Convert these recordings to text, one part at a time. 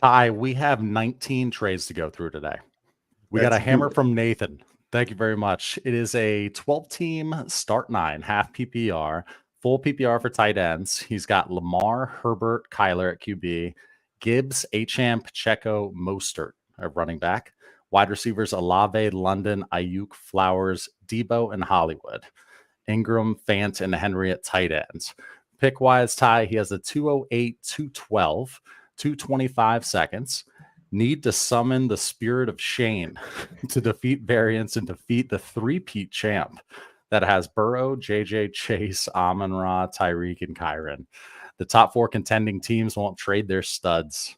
Ty, we have 19 trades to go through today. We got a hammer from Nathan. Thank you very much. It is a 12-team start 9, half PPR, full PPR for tight ends. He's got Lamar, Herbert, Kyler at QB, Gibbs, Achane, Pacheco, Mostert at running back. Wide receivers, Olave, London, Ayuk, Flowers, Debo, and Hollywood. Ingram, Fant, and Henry at tight ends. Pick-wise, Ty, he has a 208, 212, 225 seconds. Need to summon the spirit of Shane to defeat variance and defeat the three-peat champ that has Burrow, JJ, Chase, Amon-Ra, Tyreek, and Kyron. The top 4 contending teams won't trade their studs.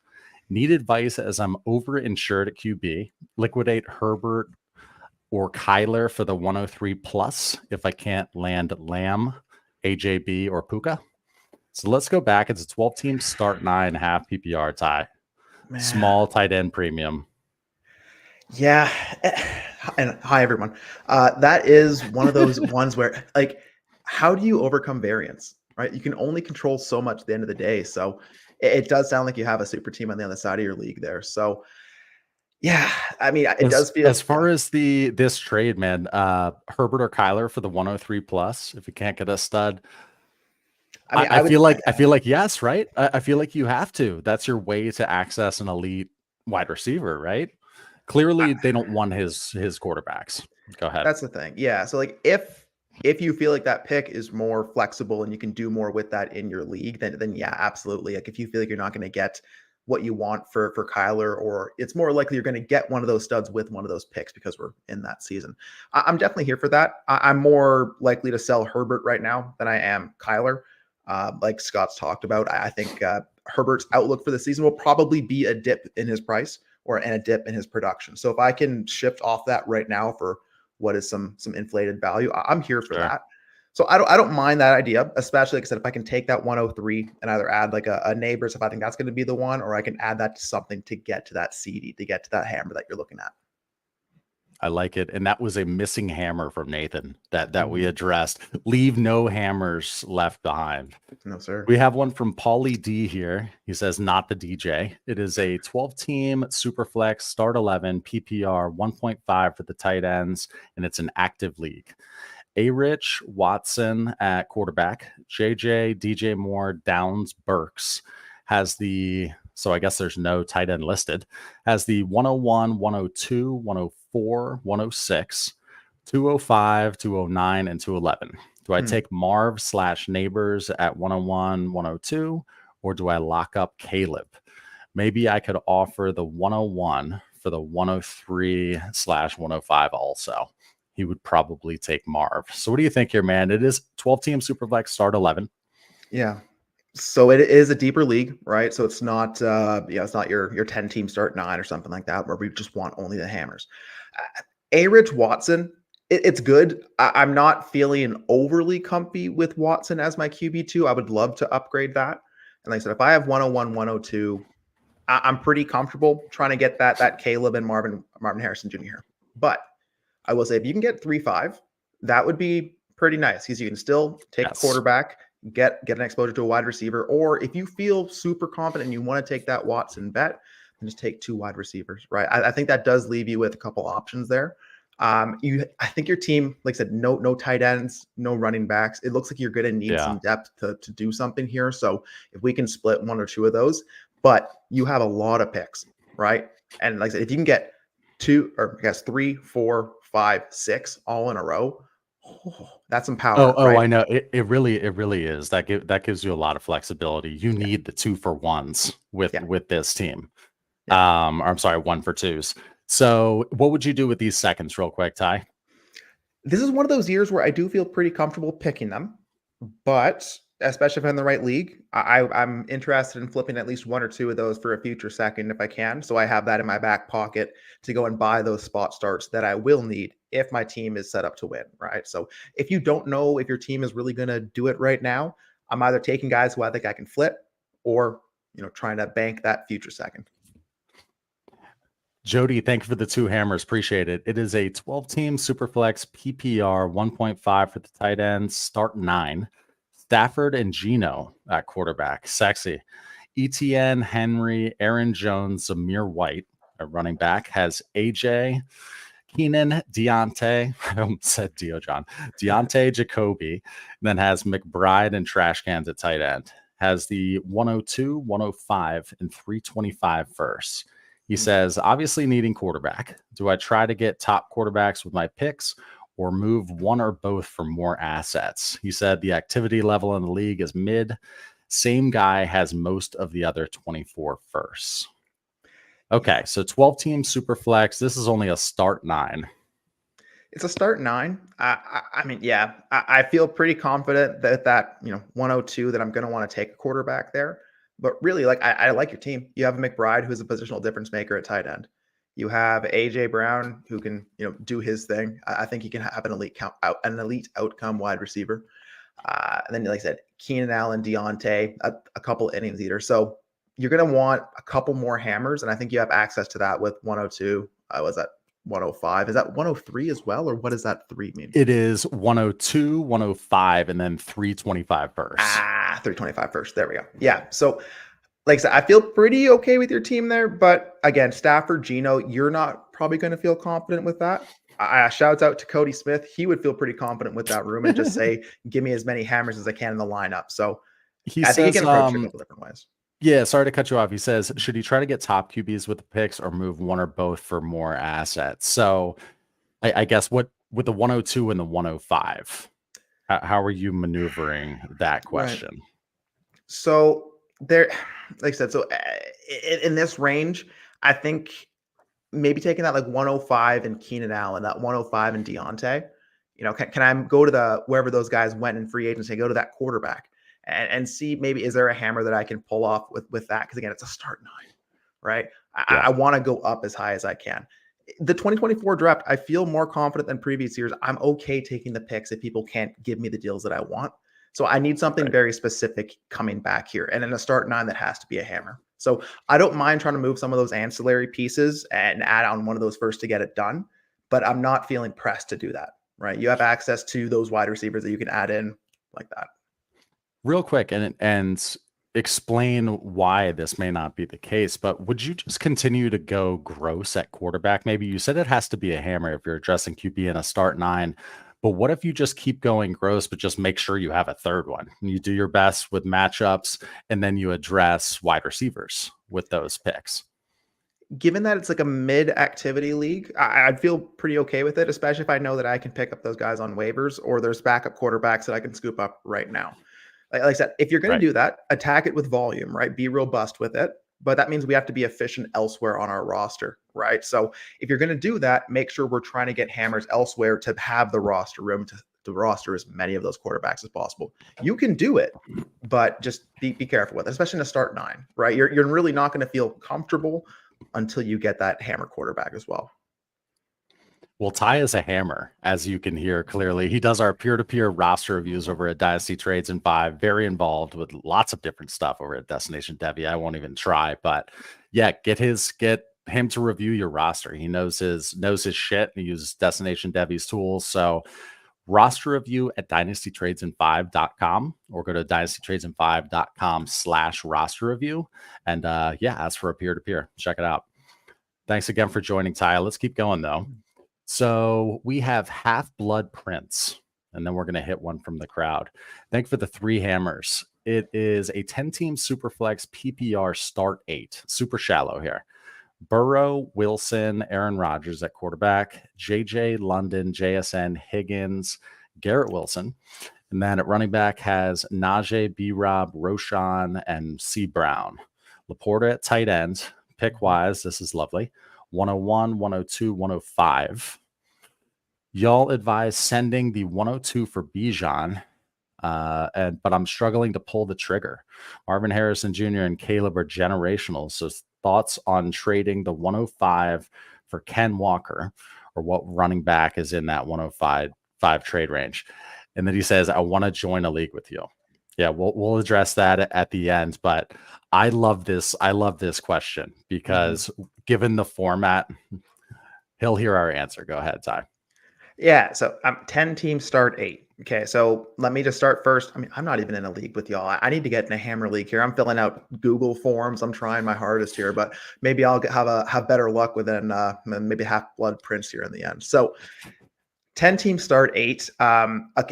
Need advice as I'm overinsured at QB. Liquidate Herbert or Kyler for the 103 plus if I can't land Lamb, AJB, or Puka. So let's go back. It's a 12-team start 9, half PPR tie. Man. Small tight end premium. Yeah. And hi, everyone. That is one of those ones where, like, how do you overcome variance, right? You can only control so much at the end of the day. So it does sound like you have a super team on the other side of your league there. So, yeah, I mean, it does feel. As far as this trade, man, Herbert or Kyler for the 103 plus, if you can't get a stud. I mean, I feel like yes, right? I feel like you have to. That's your way to access an elite wide receiver, right? Clearly, they don't want his quarterbacks. Go ahead. That's the thing. Yeah. So, like, if you feel like that pick is more flexible and you can do more with that in your league, then yeah, absolutely. Like, if you feel like you're not going to get what you want for Kyler, or it's more likely you're going to get one of those studs with one of those picks because we're in that season. I'm definitely here for that. I'm more likely to sell Herbert right now than I am Kyler. Like Scott's talked about, I think Herbert's outlook for the season will probably be a dip in his price and a dip in his production. So if I can shift off that right now for what is some inflated value, I'm here for that. So I don't mind that idea, especially like I said, if I can take that 103 and either add like a Nabers, if I think that's going to be the one, or I can add that to something to get to that Ceedee, to get to that hammer that you're looking at. I like it. And that was a missing hammer from Nathan that we addressed. Leave no hammers left behind. No, sir. We have one from Paulie D here. He says, not the DJ. It is a 12-team Superflex start 11 PPR 1.5 for the tight ends, and it's an active league. A-Rich, Watson at quarterback, JJ, DJ Moore, Downs, Burks has so I guess there's no tight end listed, has the 101, 102, 104, 106, 205, 209, and 211. Do I take Marv / Nabers at 101, 102, or do I lock up Caleb? Maybe I could offer the 101 for the 103 / 105 also. He would probably take Marv. So what do you think here, man? It is 12-team Superflex start 11. Yeah. So it is a deeper league, right? So it's not, it's not your 10-team start 9 or something like that, where we just want only the hammers. A-Rich Watson, it's good. I'm not feeling overly comfy with Watson as my QB2. I would love to upgrade that. And like I said, if I have 101, 102, I'm pretty comfortable trying to get that Caleb and Marvin Harrison Jr. here. But I will say, if you can get 3-5, that would be pretty nice, because you can still take a quarterback, get an exposure to a wide receiver, or if you feel super confident and you want to take that Watson bet, then just take 2 wide receivers, right? I think that does leave you with a couple options there. I think your team, like I said, no tight ends, no running backs. It looks like you're going to need some depth to do something here. So if we can split 1 or 2 of those, but you have a lot of picks, right? And like I said, if you can get 2, or I guess 3, 4, 5, 6 all in a row, that's some power. Right? I know it really is. That gives you a lot of flexibility. You need the 2-for-1s with this team. Or I'm sorry, 1-for-2s. So what would you do with these seconds, real quick, Ty? This is one of those years where I do feel pretty comfortable picking them, but especially if I'm in the right league, I'm interested in flipping at least 1 or 2 of those for a future second if I can. So I have that in my back pocket to go and buy those spot starts that I will need if my team is set up to win, right? So if you don't know if your team is really going to do it right now, I'm either taking guys who I think I can flip, or trying to bank that future second. Jody, thank you for the 2 hammers. Appreciate it. It is a 12-team Superflex PPR 1.5 for the tight ends, start 9. Stafford and Geno at quarterback. Sexy. ETN, Henry, Aaron Jones, Zamir White, a running back, has AJ, Keenan, Deontay, I almost said John, Deontay, Jacoby, then has McBride and Trash Cans at tight end. Has the 102, 105, and 325 first. He says, obviously needing quarterback. Do I try to get top quarterbacks with my picks or move one or both for more assets? He said the activity level in the league is mid. Same guy has most of the other 24 firsts. Okay, so 12 team super flex. This is only a start 9. It's a start 9. I mean, yeah, I feel pretty confident that 102 that I'm going to want to take a quarterback there. But really, like I like your team. You have a McBride who's a positional difference maker at tight end. You have AJ Brown who can do his thing. I think he can have an elite outcome wide receiver. And then, like I said, Keenan Allen, Deontay, a couple innings eaters. So you're going to want a couple more hammers, and I think you have access to that with 102. Was that 105? Is that 103 as well, or what does that 3 mean? It is 102, 105, and then 325 first. 325 first. There we go. Yeah. So, like I said, I feel pretty okay with your team there, but again, Stafford, Geno, you're not probably going to feel confident with that. Shouts out to Cody Smith. He would feel pretty confident with that room and just say, give me as many hammers as I can in the lineup. So I think he can approach it a couple different ways. Yeah, sorry to cut you off. He says, should he try to get top QBs with the picks or move one or both for more assets? So I guess with the 102 and the 105, how are you maneuvering that question? Right. So there, like I said, so in this range, I think maybe taking that like 105 and Keenan Allen, that 105 and Deontay, can I go to wherever those guys went in free agency, go to that quarterback and see maybe is there a hammer that I can pull off with that? Because again, it's a start 9, right? I want to go up as high as I can. The 2024 draft, I feel more confident than previous years. I'm okay taking the picks if people can't give me the deals that I want. So I need something very specific coming back here. And in a start 9, that has to be a hammer. So I don't mind trying to move some of those ancillary pieces and add on one of those first to get it done, but I'm not feeling pressed to do that, right? You have access to those wide receivers that you can add in like that. Real quick, and explain why this may not be the case, but would you just continue to go gross at quarterback? Maybe you said it has to be a hammer if you're addressing QB in a start 9, but what if you just keep going gross, but just make sure you have a third one? You do your best with matchups, and then you address wide receivers with those picks. Given that it's like a mid-activity league, I'd feel pretty okay with it, especially if I know that I can pick up those guys on waivers or there's backup quarterbacks that I can scoop up right now. Like I said, if you're going to do that, attack it with volume, right? Be robust with it. But that means we have to be efficient elsewhere on our roster, right? So if you're going to do that, make sure we're trying to get hammers elsewhere to have the roster room to roster as many of those quarterbacks as possible. You can do it, but just be careful with it, especially in a start 9, right? You're really not going to feel comfortable until you get that hammer quarterback as well. Well, Ty is a hammer, as you can hear clearly. He does our peer-to-peer roster reviews over at Dynasty Trades in 5. Very involved with lots of different stuff over at Destination Debbie. I won't even try, but yeah, get him to review your roster. He knows his shit. He uses Destination Debbie's tools. So roster review at dynastytradesin5.com or go to dynastytradesin5.com/roster review. And ask for a peer-to-peer. Check it out. Thanks again for joining, Ty. Let's keep going though. So we have Half-Blood Prince, and then we're going to hit one from the crowd. Thank you for the 3 hammers. It is a 10-team Superflex PPR start 8. Super shallow here. Burrow, Wilson, Aaron Rodgers at quarterback, JJ, London, JSN, Higgins, Garrett Wilson. And then at running back has Najee, B-Rob, Roshan, and C. Brown. Laporta at tight end. Pick-wise, this is lovely. 101, 102, 105. Y'all advise sending the 102 for Bijan, but I'm struggling to pull the trigger. Marvin Harrison Jr. and Caleb are generational, so thoughts on trading the 105 for Ken Walker, or what running back is in that 105 trade range? And then he says, I want to join a league with you. Yeah, we'll address that at the end, but I love this question because given the format, he'll hear our answer. Go ahead, Ty. Yeah, so 10 teams start 8. Okay, so let me just start first. I mean, I'm not even in a league with y'all. I need to get in a hammer league here. I'm filling out Google forms. I'm trying my hardest here, but maybe I'll have better luck within maybe Half Blood Prince here in the end. So 10 team start 8.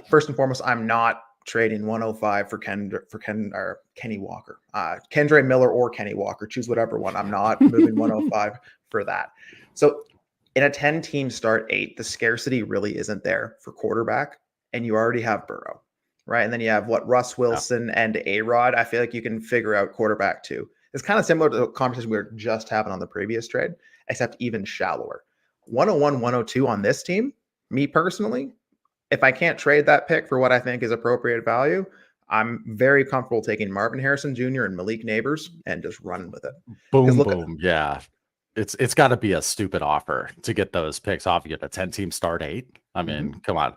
First and foremost, I'm not trading 105 for Kenny Walker. Kendre Miller or Kenny Walker. Choose whatever one. I'm not moving 105 for that. So in a 10 team start 8, the scarcity really isn't there for quarterback, and you already have Burrow, right? And then you have Russ Wilson and A-Rod. I feel like you can figure out quarterback too. It's kind of similar to the conversation we were just having on the previous trade, except even shallower. 101, 102 on this team, me personally, if I can't trade that pick for what I think is appropriate value, I'm very comfortable taking Marvin Harrison Jr. and Malik Nabers and just running with it. Boom, boom. Yeah. It's got to be a stupid offer to get those picks off. You get a 10 team start 8. I mean, come on.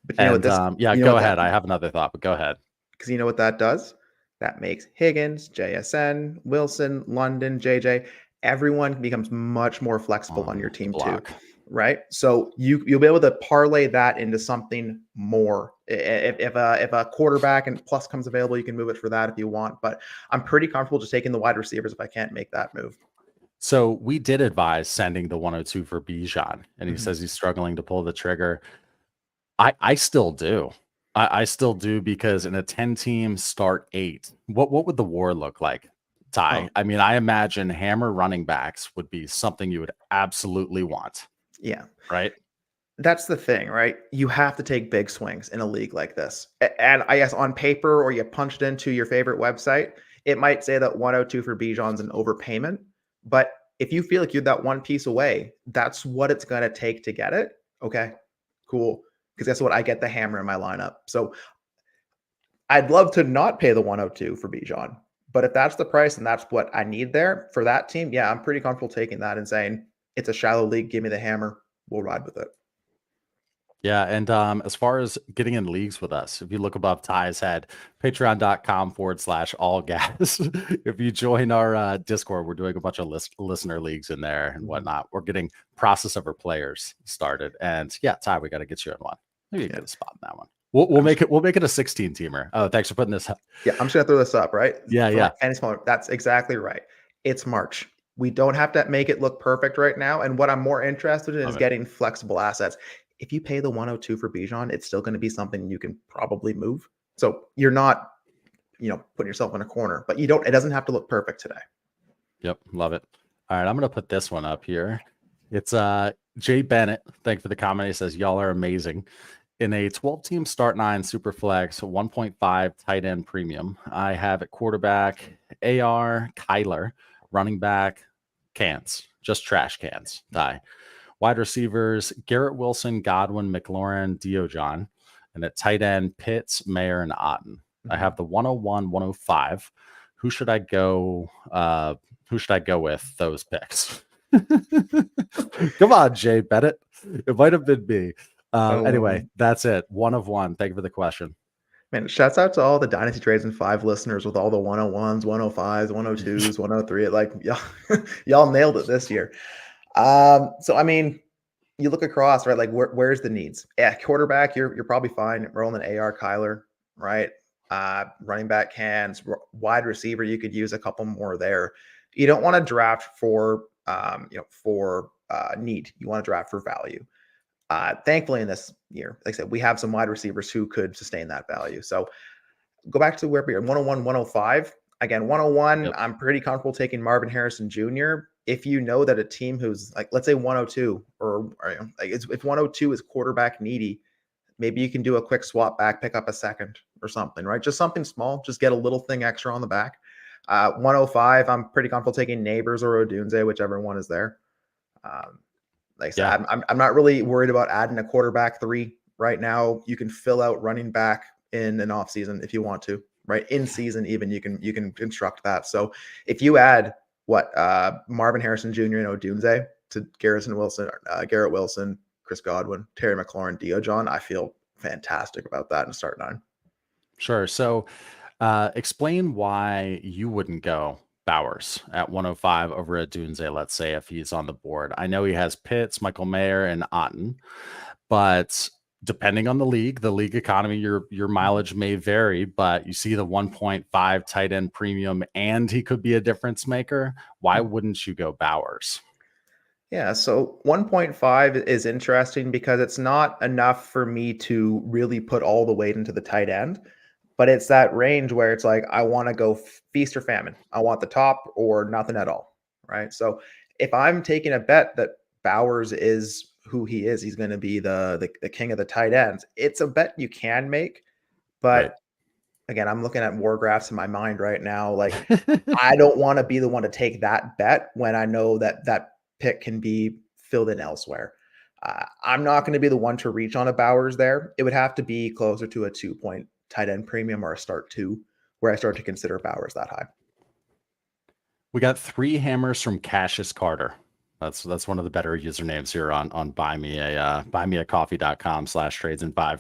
But you know what this, go ahead. I have another thought, but go ahead. Because you know what that does? That makes Higgins, JSN, Wilson, London, JJ, everyone becomes much more flexible on your team too, right? So you'll be able to parlay that into something more. If a quarterback and plus comes available, you can move it for that if you want. But I'm pretty comfortable just taking the wide receivers if I can't make that move. So we did advise sending the 102 for Bijan, and he says he's struggling to pull the trigger. I still do. I still do, because in a 10 team start 8, what would the war look like, Ty? I mean, I imagine hammer running backs would be something you would absolutely want. Yeah. Right. That's the thing, right? You have to take big swings in a league like this. And I guess on paper, or you punched into your favorite website, it might say that 102 for Bijan's an overpayment. But if you feel like you're that one piece away, that's what it's going to take to get it. Okay, cool. Because guess what? I get the hammer in my lineup. So I'd love to not pay the 102 for Bijan. But if that's the price and that's what I need there for that team, yeah, I'm pretty comfortable taking that and saying it's a shallow league. Give me the hammer. We'll ride with it. Yeah, and as far as getting in leagues with us, if you look above Ty's head, patreon.com/allgas. If you join our Discord, we're doing a bunch of listener leagues in there and whatnot. We're getting process over players started. And yeah, Ty, we got to get you in one. Maybe you get a spot in that one. We'll make it a 16 teamer. Oh, thanks for putting this up. Yeah, I'm just gonna throw this up, right? Yeah. That's exactly right. It's March. We don't have to make it look perfect right now. And what I'm more interested in is getting flexible assets. If you pay the 102 for Bijan, it's still going to be something you can probably move. So you're not, putting yourself in a corner, but it doesn't have to look perfect today. Yep. Love it. All right. I'm going to put this one up here. It's Jay Bennett. Thank you for the comment. He says, y'all are amazing. In a 12 team start 9 super flex, 1.5 tight end premium, I have at quarterback AR, Kyler, running back, cans, just trash cans, Ty. Wide receivers, Garrett Wilson, Godwin, McLaurin, Diojon. And at tight end, Pitts, Mayer, and Otten. I have the 101, 105. Who should I go with those picks? Come on, Jay Bennett. It might have been me. Anyway, that's it. 1 of 1. Thank you for the question. Man, shouts out to all the Dynasty Trades and 5 listeners with all the 101s, 105s, 102s, 103. Like, y'all nailed it this year. So I mean, you look across, right? Like where's the needs? Yeah, quarterback, you're probably fine. Rolling AR, Kyler, right? Running back cans, wide receiver, you could use a couple more there. You don't want to draft for need. You want to draft for value. Thankfully in this year, like I said, we have some wide receivers who could sustain that value. So go back to where we are, 101, 105. Again, 101, I'm pretty comfortable taking Marvin Harrison Jr. If you know that a team who's like, let's say 102, or if 102 is quarterback needy, maybe you can do a quick swap back, pick up a second or something, right? Just something small, just get a little thing extra on the back. 105, I'm pretty comfortable taking Nabers or Odunze, whichever one is there. Like I said, I'm not really worried about adding a quarterback 3 right now. You can fill out running back in an off season if you want to, right? In season, even you can construct that. So if you add Marvin Harrison Jr. and Odunze to Garrett Wilson, Chris Godwin, Terry McLaurin, Diojon, I feel fantastic about that in start 9. Sure. So explain why you wouldn't go Bowers at 105 over at Odunze, let's say, if he's on the board. I know he has Pitts, Michael Mayer, and Otten, but depending on the league economy, your mileage may vary, but you see the 1.5 tight end premium and he could be a difference maker. Why wouldn't you go Bowers? Yeah, so 1.5 is interesting because it's not enough for me to really put all the weight into the tight end, but it's that range where it's like, I want to go feast or famine. I want the top or nothing at all, right? So if I'm taking a bet that Bowers is who he is, he's going to be the king of the tight ends. It's a bet you can make, Right. but again, I'm looking at war graphs in my mind right now. Like, I don't want to be the one to take that bet when I know that pick can be filled in elsewhere. I'm not going to be the one to reach on a Bowers there. It would have to be closer to a 2-point tight end premium or a start 2 where I start to consider Bowers that high. We got 3 hammers from Cassius Carter. That's one of the better usernames here on buymeacoffee.com/trades-in-5.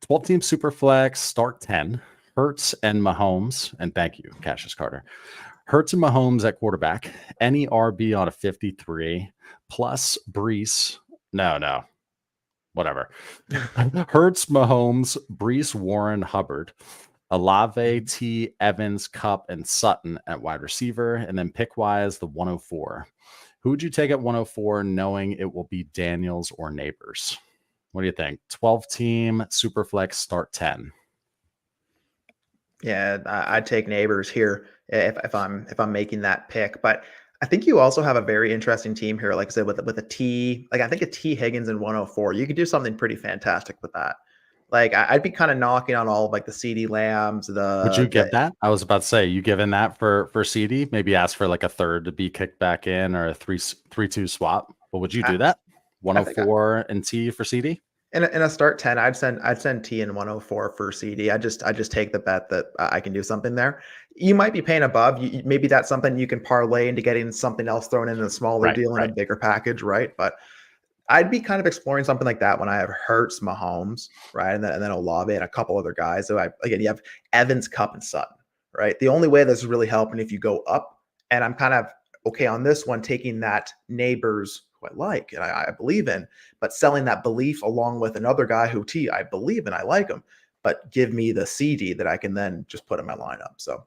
12-team Superflex, start 10. Hurts and Mahomes, and thank you, Cassius Carter. Hurts and Mahomes at quarterback. Any RB on a 53 plus Bryce. No, whatever. Hurts, Mahomes, Bryce, Warren, Hubbard. Olave, T, Evans, Cup, and Sutton at wide receiver, and then pick-wise, the 104. Who would you take at 104 knowing it will be Daniels or Nabers? What do you think? 12-team, Superflex, start 10. Yeah, I'd take Nabers here if I'm making that pick. But I think you also have a very interesting team here. Like I said, with a T, like I think a T Higgins in 104, you could do something pretty fantastic with that. Like I'd be kind of knocking on all of like the Ceedee Lambs. Would you give that? I was about to say, you giving that for Ceedee? Maybe ask for like a third to be kicked back in or a 3-2 swap. But would you do that? 104 and T for Ceedee? In a start 10, I'd send T in 104 for Ceedee. I just take the bet that I can do something there. You might be paying above. Maybe that's something you can parlay into getting something else thrown in a smaller deal in a bigger package, right? But I'd be kind of exploring something like that when I have Hurts, Mahomes, right, and then Olave and a couple other guys. So again, you have Evans, Cup, and Sutton, right? The only way this is really helping if you go up, and I'm kind of okay on this one, taking that Nabers who I like and I believe in, but selling that belief along with another guy who I believe in, I like him, but give me the CD that I can then just put in my lineup. So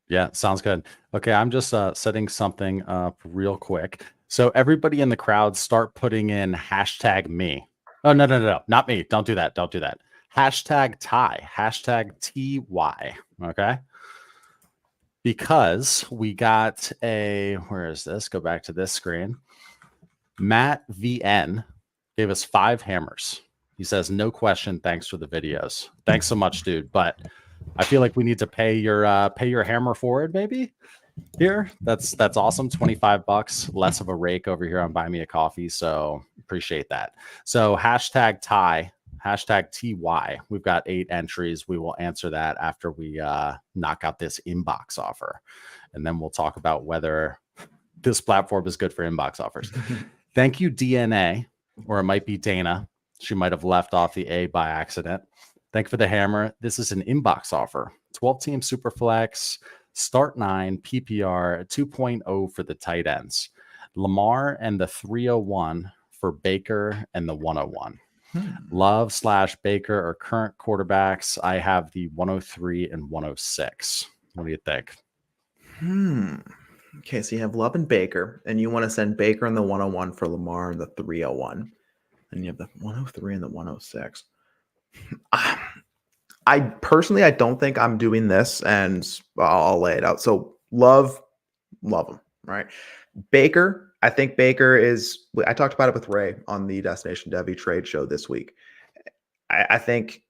yeah, sounds good. Okay, I'm just setting something up real quick. So everybody in the crowd start putting in #me. Oh, no, not me. Don't do that. #Ty, #TY. Okay. Because we got where is this? Go back to this screen. Matt VN gave us 5 hammers. He says, no question. Thanks for the videos. Thanks so much, dude. But I feel like we need to pay your hammer forward, maybe. Here, that's awesome. $25, less of a rake over here on Buy Me a Coffee. So appreciate that. So #Ty, #TY. We've got 8 entries. We will answer that after we knock out this inbox offer, and then we'll talk about whether this platform is good for inbox offers. Thank you, DNA, or it might be Dana. She might have left off the A by accident. Thank you for the hammer. This is an inbox offer. 12-team Superflex, start 9, PPR 2.0 for the tight ends. Lamar and the 301 for Baker and the 101. Love/Baker are current quarterbacks. I have the 103 and 106. What do you think? Okay, so you have Love and Baker, and you want to send Baker in the 101 for Lamar and the 301. And you have the 103 and the 106. I personally, I don't think I'm doing this, and I'll lay it out. So love him, right? Baker, I think Baker is, I talked about it with Ray on the Destination Devy trade show this week. I think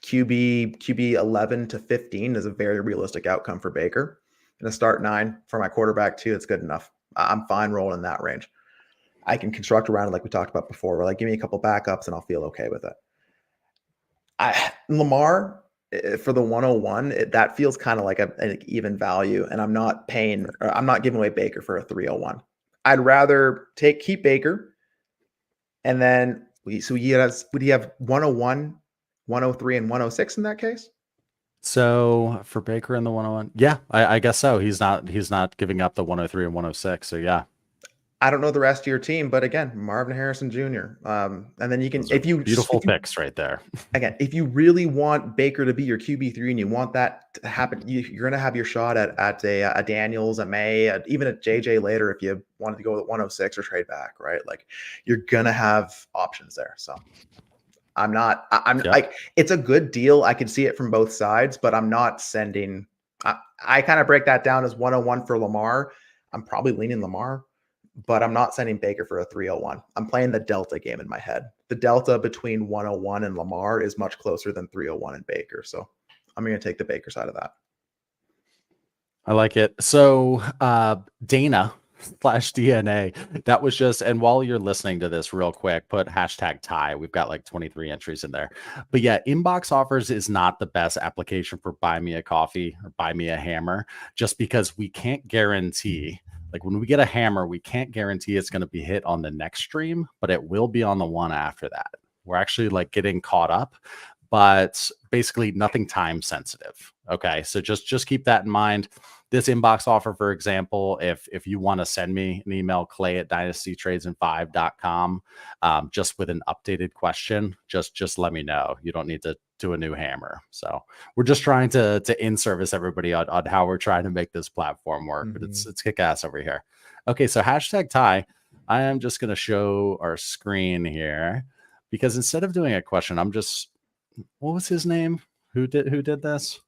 QB 11 to 15 is a very realistic outcome for Baker. And a start 9 for my quarterback too, it's good enough. I'm fine rolling in that range. I can construct around it like we talked about before. Where like, give me a couple backups and I'll feel okay with it. Lamar for the 101, that feels kind of like an even value, and I'm not giving away Baker for a 301. I'd rather keep Baker, and then would he have 101, 103, and 106 in that case? So for Baker in the 101, yeah, I guess so. He's not giving up the 103 and 106. So yeah. I don't know the rest of your team, but again, Marvin Harrison Jr. And then you can, Those are beautiful picks right there. Again, if you really want Baker to be your QB3 and you want that to happen, you're going to have your shot at a Daniels, a May, even a JJ later if you wanted to go with 106 or trade back, right? Like you're going to have options there. So I'm like, it's a good deal. I can see it from both sides, but I'm not sending. I kind of break that down as 101 for Lamar. I'm probably leaning Lamar, but I'm not sending Baker for a 301. I'm playing the delta game in my head. The delta between 101 and Lamar is much closer than 301 and Baker. So I'm going to take the Baker side of that. I like it. So Dana /DNA, that was just, and while you're listening to this real quick, put hashtag tie. We've got like 23 entries in there. But yeah, inbox offers is not the best application for buy me a coffee or buy me a hammer, just because we can't guarantee, like when we get a hammer, we can't guarantee it's going to be hit on the next stream, but it will be on the one after that. We're actually like getting caught up, but basically nothing time sensitive. Okay. So just keep that in mind. This inbox offer, for example, if you want to send me an email, clay@dynastytradesand5.com, just with an updated question, just let me know. You don't need to do a new hammer. So we're just trying to in-service everybody on how we're trying to make this platform work, but it's kick-ass over here. Okay, so hashtag tie. I am just going to show our screen here because instead of doing a question, I'm just, what was his name? Who did this?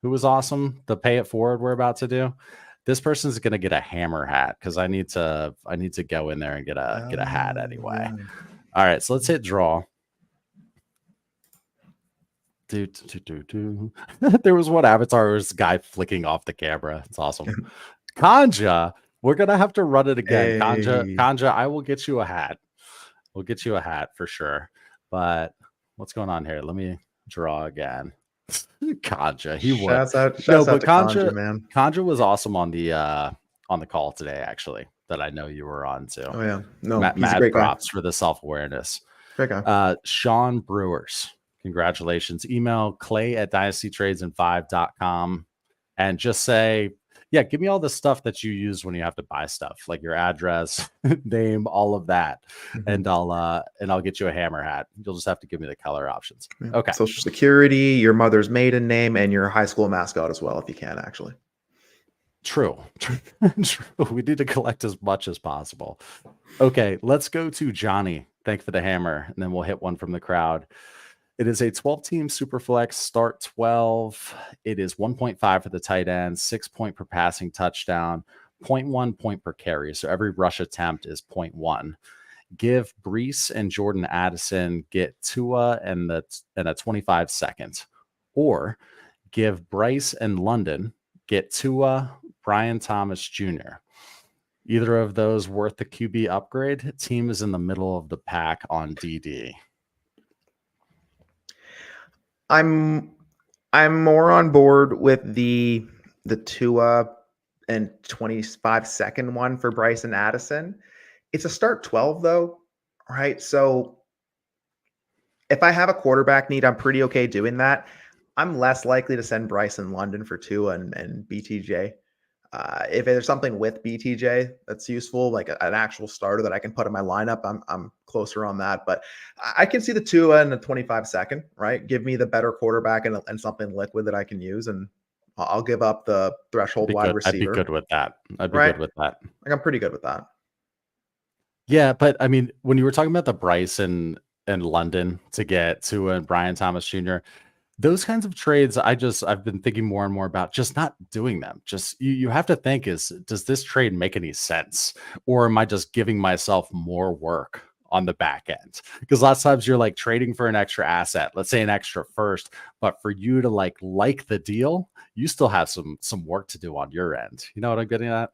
Who was awesome? The pay it forward we're about to do. This person's gonna get a hammer hat because I need to go in there and get a hat anyway. Yeah. All right, so let's hit draw. There was one avatar, was a guy flicking off the camera. It's awesome. Kanja, we're gonna have to run it again. Hey. Kanja, I will get you a hat. We'll get you a hat for sure. But what's going on here? Let me draw again. Kanja, he was. Shouts out to Kanja, man. Kanja was awesome on the call today, actually, that I know you were on too. Oh yeah, no, mad props for the self-awareness. Great guy. Sean Brewers, congratulations. Email clay@dynastytradesand5.com and just say, yeah, give me all the stuff that you use when you have to buy stuff, like your address, name, all of that, and I'll get you a hammer hat. You'll just have to give me the color options. Yeah. Okay. Social Security, your mother's maiden name, and your high school mascot as well, if you can, actually. True. We need to collect as much as possible. Okay, let's go to Johnny. Thank you for the hammer, and then we'll hit one from the crowd. It is a 12-team Superflex, start 12. It is 1.5 for the tight end, 6 point per passing touchdown, 0.1 point per carry. So every rush attempt is 0.1. Give Bryce and Jordan Addison, get Tua and a 25 seconds. Or give Bryce and London, get Tua, Brian Thomas Jr. Either of those worth the QB upgrade. Team is in the middle of the pack on DD. I'm more on board with the Tua and 25-second one for Bryce and Addison. It's a start 12 though, right? So if I have a quarterback need, I'm pretty okay doing that. I'm less likely to send Bryce in London for Tua and BTJ. If there's something with BTJ that's useful, like an actual starter that I can put in my lineup, I'm closer on that. But I can see the Tua and the 25-second, right? Give me the better quarterback and something liquid that I can use, and I'll give up the threshold wide receiver. I'd be good with that. Good with that. Like I'm pretty good with that. Yeah, but I mean, when you were talking about the Bryce and London to get Tua and Brian Thomas Jr., those kinds of trades, I've been thinking more and more about just not doing them. Just you have to think, does this trade make any sense? Or am I just giving myself more work on the back end? Because lots of times you're like trading for an extra asset, let's say an extra first, but for you to like the deal, you still have some work to do on your end. You know what I'm getting at?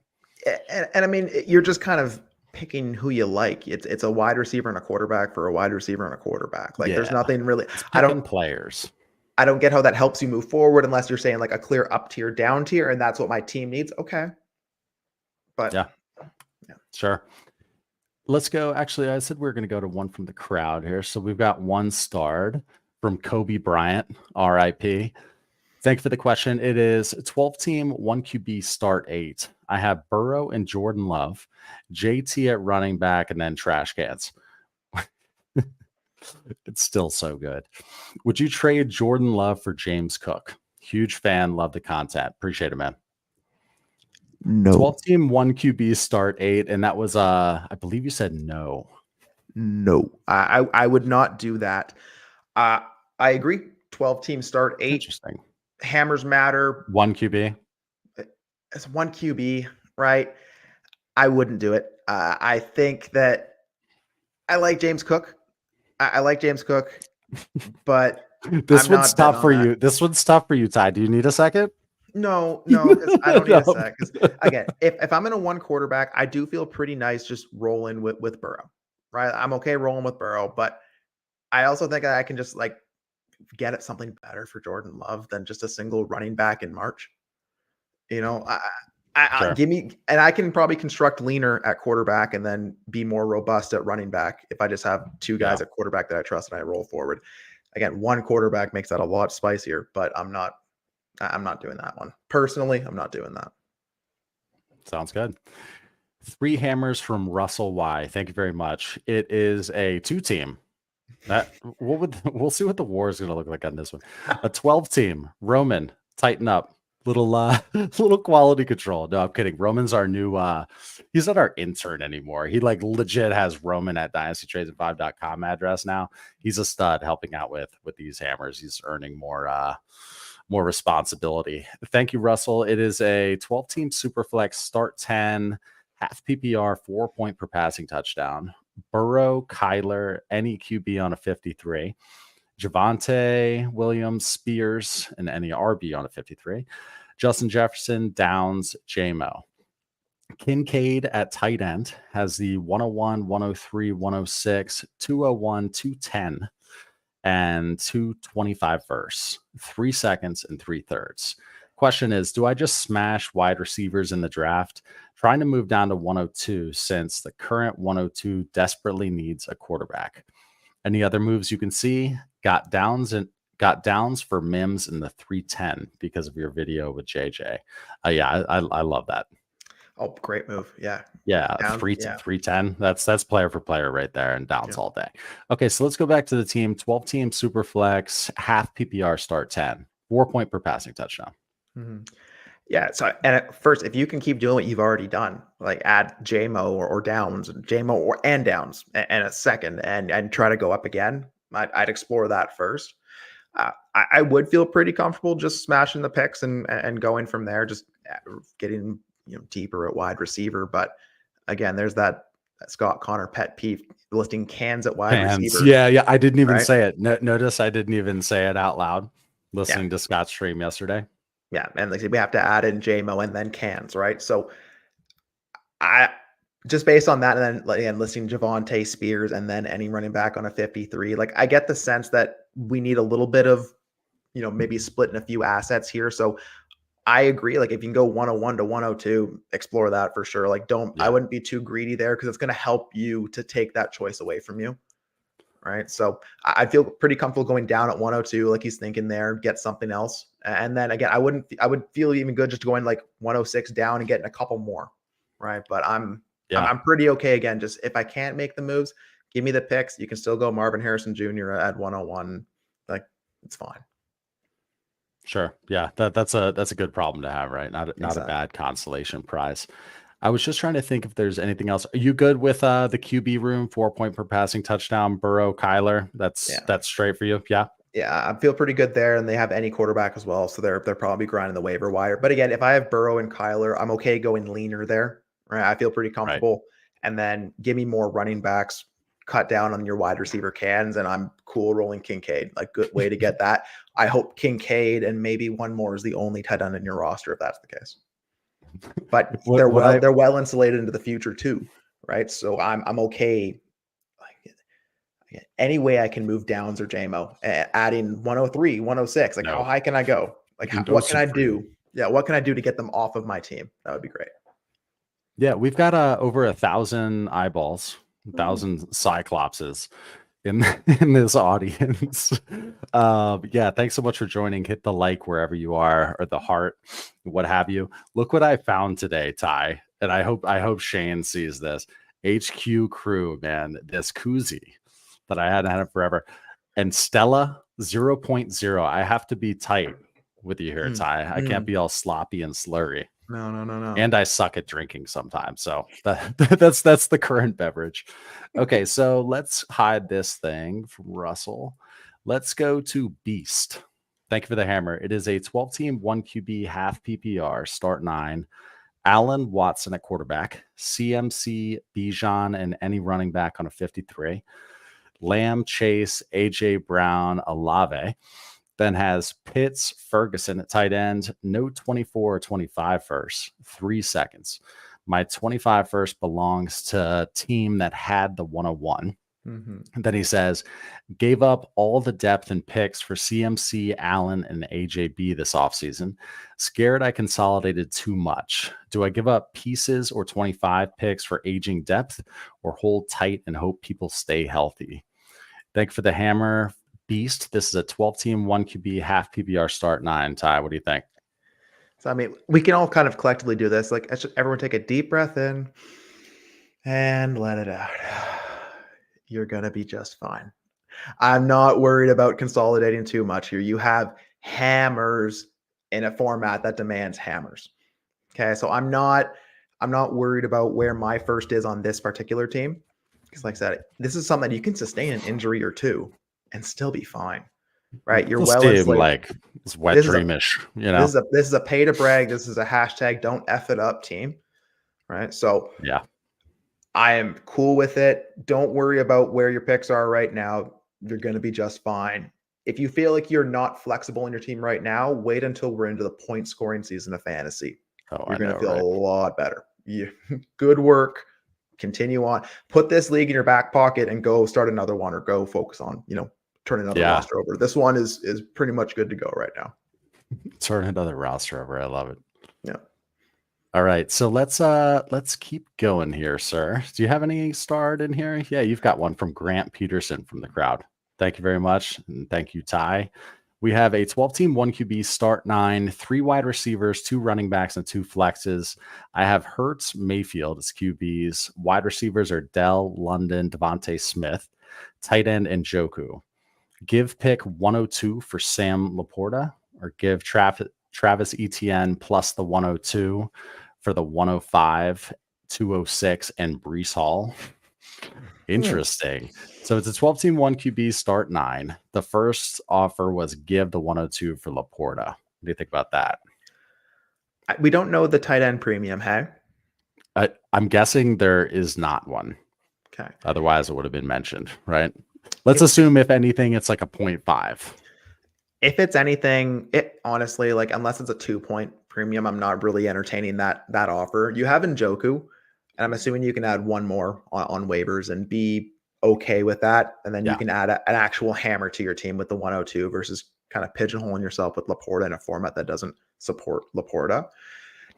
And I mean, you're just kind of picking who you like. It's a wide receiver and a quarterback for a wide receiver and a quarterback. Like there's nothing really. I don't players. I don't get how that helps you move forward unless you're saying like a clear up tier, down tier, and that's what my team needs. Okay. But yeah. Sure. Let's go. Actually, I said we we're going to go to one from the crowd here. So we've got one starred from Kobe Bryant, RIP. Thank you for the question. It is 12-team, 1 QB start 8. I have Burrow and Jordan Love, JT at running back, and then trash cans. It's still so good. Would you trade Jordan Love for James Cook? Huge fan. Love the content. Appreciate it, man. No. 12-team, 1 QB start 8. And that was, I believe you said no. No. I would not do that. I agree. 12-team start 8. Interesting. Hammers matter. 1 QB. It's 1 QB, right? I wouldn't do it. I think that I like James Cook. I like James Cook, but this one's tough for you. This one's tough for you, Ty. Do you need a second? No, because I don't need a sec. Because again, if I'm in a 1 quarterback, I do feel pretty nice just rolling with Burrow, right? I'm okay rolling with Burrow, but I also think I can just like get at something better for Jordan Love than just a single running back in March. You know, Sure. give me, and I can probably construct leaner at quarterback and then be more robust at running back if I just have 2 guys at quarterback that I trust and I roll forward. Again, 1 quarterback makes that a lot spicier, but I'm not doing that one. Personally, I'm not doing that. Sounds good. 3 hammers from Russell Y. Thank you very much. It is a 2-team. We'll see what the war is going to look like on this one. A 12-team. Roman, tighten up. Little quality control. No, I'm kidding. Roman's our new he's not our intern anymore. He like legit has Roman at dynastytrades5.com address now. He's a stud helping out with these hammers. He's earning more responsibility. Thank you, Russell. It is a 12-team superflex start 10, half PPR, 4-point per passing touchdown. Burrow, Kyler, any QB on a 53. Javonte, Williams, Spears, and any RB on a 53. Justin Jefferson, Downs, JMO. Kincaid at tight end has the 101, 103, 106, 201, 210, and 225 first, 3 seconds and 3/3. Question is, do I just smash wide receivers in the draft? Trying to move down to 102 since the current 102 desperately needs a quarterback. Any other moves you can see? Got downs for Mims in the 310 because of your video with JJ. Yeah, I love that. Oh, great move. Yeah. Yeah, 310. That's player for player right there, and downs all day. Okay, so let's go back to the team. 12-team super flex, half PPR start 10, 4-point per passing touchdown. Mm-hmm. Yeah. So, and at first, if you can keep doing what you've already done, like add JMO or Downs, JMO and Downs, and a second, and try to go up again, I'd explore that first. I would feel pretty comfortable just smashing the picks and going from there, just getting deeper at wide receiver. But again, there's that Scott Connor pet peeve, listing cans at wide receiver. Yeah. I didn't even say it. Notice I didn't even say it out loud. Listening to Scott's stream yesterday. Yeah, and like I said, we have to add in JMO and then cans, right? So I just based on that, and then again listing Javonte, Spears, and then any running back on a 53. Like I get the sense that we need a little bit of, maybe splitting a few assets here. So I agree. Like if you can go 101 to 102, explore that for sure. Like I wouldn't be too greedy there because it's going to help you to take that choice away from you. Right. So I feel pretty comfortable going down at 102, like he's thinking there, get something else. And then again, I would feel even good just going like 106 down and getting a couple more. Right. But I'm pretty okay. Again, just if I can't make the moves, give me the picks. You can still go Marvin Harrison Jr. at 101. Like it's fine. Sure. Yeah. That's a good problem to have, right? Not a bad consolation prize. I was just trying to think if there's anything else. Are you good with the QB room, 4-point per passing touchdown, Burrow, Kyler? That's straight for you. Yeah. Yeah, I feel pretty good there, and they have any quarterback as well, so they're probably grinding the waiver wire. But again, if I have Burrow and Kyler, I'm okay going leaner there. Right, I feel pretty comfortable. Right. And then give me more running backs, cut down on your wide receiver cans, and I'm cool rolling Kincaid. Like good way to get that. I hope Kincaid and maybe one more is the only tight end in your roster if that's the case. But they're well insulated into the future too, right? So I'm okay. Like any way I can move Downs or JMO, adding 103, 106. Like how high can I go? Like what can I do? Yeah, what can I do to get them off of my team? That would be great. Yeah, we've got over 1,000 eyeballs, 1,000 cyclopses. in in this audience. Yeah, thanks so much for joining. Hit the like wherever you are, or the heart, what have you. Look what I found today, Ty, and I hope Shane sees this. HQ crew, man, this koozie that I hadn't had it forever, and Stella 0.0. I have to be tight with you here, Ty. I can't be all sloppy and slurry. No. And I suck at drinking sometimes. So that's the current beverage. Okay, so let's hide this thing from Russell. Let's go to Beast. Thank you for the hammer. It is a 12-team, 1 QB, half PPR, start 9. Allen Watson at quarterback, CMC, Bijan, and any running back on a 53. Lamb, Chase, AJ Brown, Olave. Then has Pitts, Ferguson at tight end. No 24 or 25 first. 3 seconds. My 25 first belongs to a team that had the 101. And then he says, gave up all the depth and picks for CMC, Allen, and AJB this offseason. Scared I consolidated too much. Do I give up pieces or 25 picks for aging depth, or hold tight and hope people stay healthy? Thank you for the hammer, Beast. This is a 12-team, 1 QB, half PPR, start 9. Ty, what do you think? So, I mean, we can all kind of collectively do this. Like, everyone take a deep breath in and let it out. You're going to be just fine. I'm not worried about consolidating too much here. You have hammers in a format that demands hammers. Okay, so I'm not worried about where my first is on this particular team. Because like I said, this is something that you can sustain an injury or two and still be fine. Right? You're well insulated. Like it's wet dreamish, you know. This is a pay to brag. This is a hashtag don't F it up team. Right. So yeah, I am cool with it. Don't worry about where your picks are right now. You're going to be just fine. If you feel like you're not flexible in your team right now, wait until we're into the point scoring season of fantasy. You're going to feel a lot better. Good work. Continue on. Put this league in your back pocket and go start another one, or go focus on, turn another roster over. This one is pretty much good to go right now. Turn another roster over. I love it. Yeah. All right, so let's keep going here, sir. Do you have any starred in here? Yeah, you've got one from Grant Peterson from the crowd. Thank you very much, and thank you, Ty. We have a 12-team, 1 QB, start 9, 3 wide receivers, 2 running backs, and 2 flexes. I have Hurts, Mayfield as QBs. Wide receivers are Dell, London, Devontae Smith. Tight end, and Njoku. Give pick 102 for Sam Laporta, or give Travis Etienne plus the 102 for the 105, 206, and Breece Hall. Interesting. So it's a 12-team, 1 QB, start 9. The first offer was give the 102 for Laporta. What do you think about that? We don't know the tight end premium, hey? I'm guessing there is not one. Okay. Otherwise, it would have been mentioned, right? Let's assume, if anything, it's like a 0.5. If it's anything, it honestly, like, unless it's a 2-point premium, I'm not really entertaining that offer. You have Njoku, and I'm assuming you can add one more on waivers and be okay with that. And then you can add an actual hammer to your team with the 102 versus kind of pigeonholing yourself with Laporta in a format that doesn't support Laporta.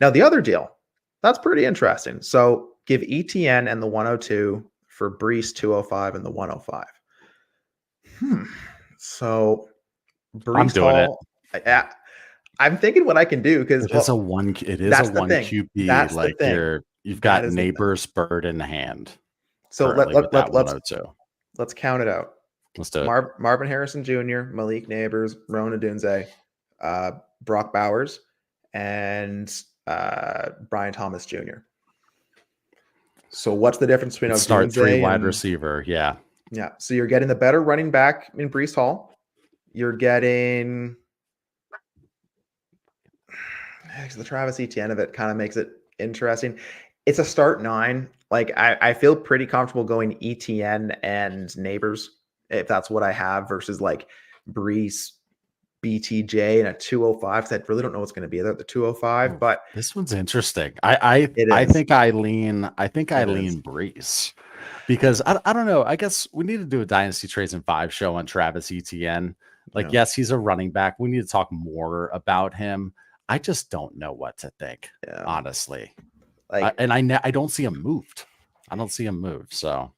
Now, the other deal, that's pretty interesting. So give ETN and the 102 for Bryce 205 and the 105. So Bryce I'm doing Hall, I'm thinking what I can do, because it is a 1 QB. Like you've got Nabers bird in the hand. So let's count it out. Let's do it. Marvin Harrison Jr., Malik Nabers, Ron Odunze, Brock Bowers, and Brian Thomas Jr. So what's the difference between Odunze start 3 wide receiver? Yeah. So you're getting the better running back in Breece Hall. You're getting the Travis Etienne of it kind of makes it interesting. It's a start 9. Like, I feel pretty comfortable going ETN and Nabers if that's what I have, versus like Breece, BTJ, and a 205. Because I really don't know what's going to be there at the 205. But this one's interesting. I think I lean Breece. Because I don't know. I guess we need to do a Dynasty Trades in 5 show on Travis Etienne. Like, yes, he's a running back. We need to talk more about him. I just don't know what to think, honestly. Like, I don't see him moved. I don't see him moved. So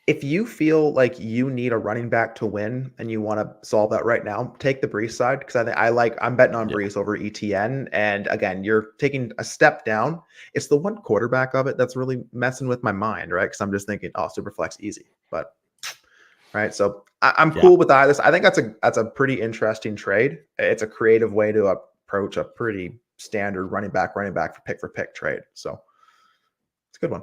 If you feel like you need a running back to win and you want to solve that right now, take the Bryce side because I'm betting on Yeah. Bryce over ETN. And again, you're taking a step down. It's the one quarterback of it that's really messing with my mind, right? Because I'm just thinking, oh, super flex easy, but right. So I'm Yeah. cool with that. I think that's a pretty interesting trade. It's a creative way to approach a pretty standard running back for pick trade. So it's a good one.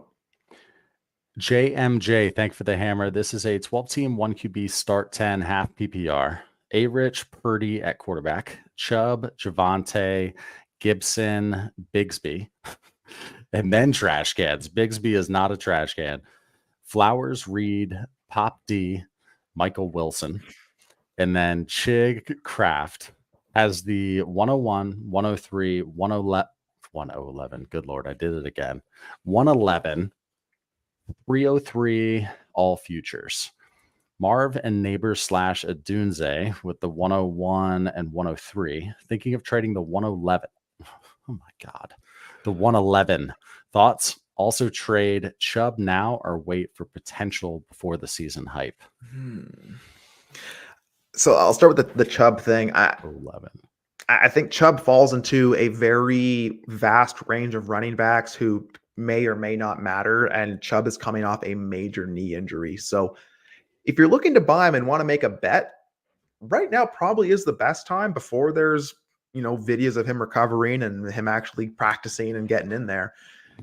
JMJ, thank you for the hammer. This is a 12-team, 1 QB start 10, half PPR. A-Rich, Purdy at quarterback. Chubb, Javante, Gibson, Bigsby. And then trash cans. Bigsby is not a trash can. Flowers, Reed, Pop D, Michael Wilson. And then Chig Kraft has the 101, 103, 111. 1011. Good Lord, I did it again. 111. 303 all futures. Marv and Nabers / Odunze with the 101 and 103. Thinking of trading the 111. Oh my God. The 111. Thoughts? Also trade Chubb now or wait for potential before the season hype? So I'll start with the Chubb thing. 11. I think Chubb falls into a very vast range of running backs who may or may not matter, and Chubb is coming off a major knee injury. So if you're looking to buy him and want to make a bet, right now probably is the best time before there's, videos of him recovering and him actually practicing and getting in there.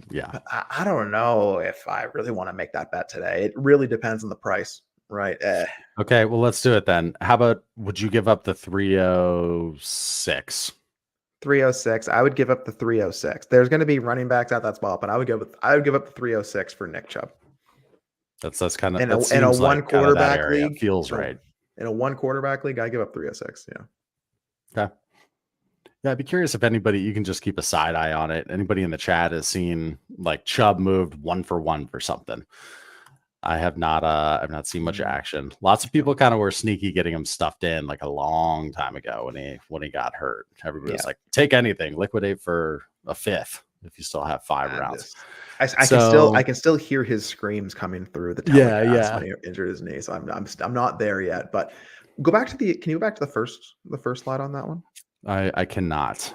Yeah. But I don't know if I really want to make that bet today. It really depends on the price, right? Okay, well, let's do it then. How about, would you give up the 306? 306. I would give up the 306. There's going to be running backs at that spot, but I would give up the 306 for Nick Chubb. That's kind of in a one quarterback league. Feels right. In a one quarterback league, I give up 306. Yeah. Okay. Yeah, I'd be curious if anybody, you can just keep a side eye on it. Anybody in the chat has seen like Chubb moved 1-for-1 for something. I have not I've not seen much action. Lots of people kind of were sneaky getting him stuffed in like a long time ago when he got hurt. Everybody was like, take anything, liquidate for a fifth if you still have 5 rounds. I can still hear his screams coming through the telecast when he injured his knee. So I'm not there yet. But can you go back to the first slide on that one? I cannot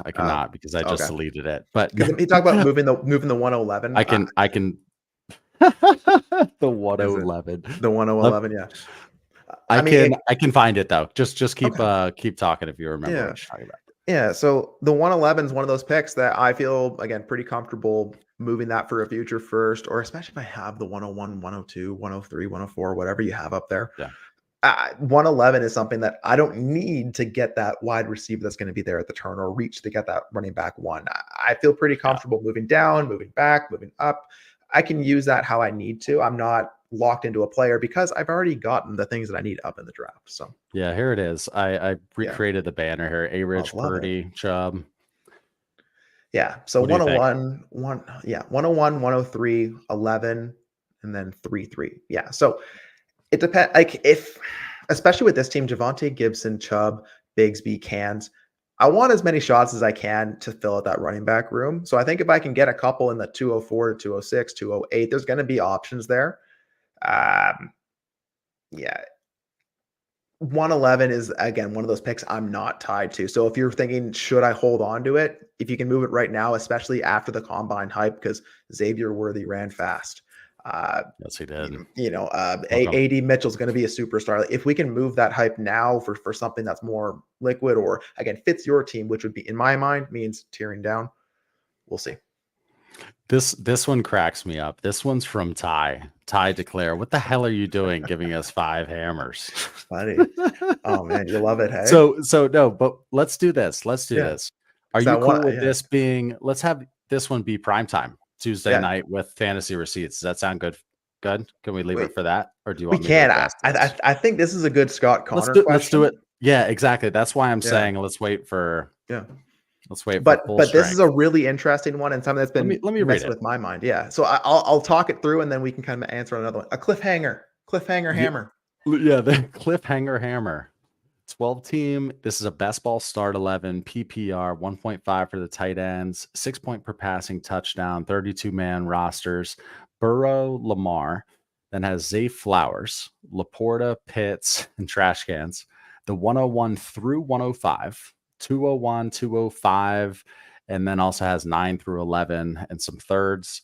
because I just deleted it. But he talked about moving the 111. I can the 111. The 111, yeah. I can find it though. Just keep talking if you remember what you're talking about. Yeah, so the 111 is one of those picks that I feel, again, pretty comfortable moving that for a future first, or especially if I have the 101, 102, 103, 104, whatever you have up there. Yeah. 111 is something that I don't need to get that wide receiver that's going to be there at the turn or reach to get that running back one. I feel pretty comfortable moving down, moving back, moving up. I can use that how I need to. I'm not locked into a player because I've already gotten the things that I need up in the draft. So yeah, here it is. I recreated the banner here. A-Rich, Purdy, Chubb. Yeah. So 101, 101, 103, 11, and then 3-3. Yeah. So it depends. Like especially with this team, Javante, Gibson, Chubb, Bigsby, Cans, I want as many shots as I can to fill out that running back room. So I think if I can get a couple in the 204 to 206, 208, there's going to be options there. Yeah. 111 is, again, one of those picks I'm not tied to. So if you're thinking, should I hold on to it? If you can move it right now, especially after the combine hype, because Xavier Worthy ran fast. Yes, he did. AD Mitchell's going to be a superstar. If we can move that hype now for something that's more liquid or, again, fits your team, which would be, in my mind, means tearing down. We'll see. This one cracks me up. This one's from Ty Declare. What the hell are you doing giving us 5 hammers? Buddy. Oh man, you love it. Hey. So no, but let's do this. This. Are you cool with this being, let's have this one be primetime Tuesday night with fantasy receipts. Does that sound good? Good. Can we leave it for that? Or do you want me to I think this is a good Scott Connor question. Let's do it. Yeah, exactly. That's why I'm saying let's wait for Let's wait. But this is a really interesting one and something that's been let me read it with my mind. Yeah. So I'll talk it through and then we can kind of answer another one. A cliffhanger hammer. Yeah, the cliffhanger hammer. 12 team. This is a best ball start 11 PPR 1.5 for the tight ends, 6 point per passing touchdown, 32 man rosters. Burrow, Lamar, then has Zay Flowers, Laporta, Pitts, and trash cans. The 101 through 105, 201, 205, and then also has 9 through 11 and some thirds.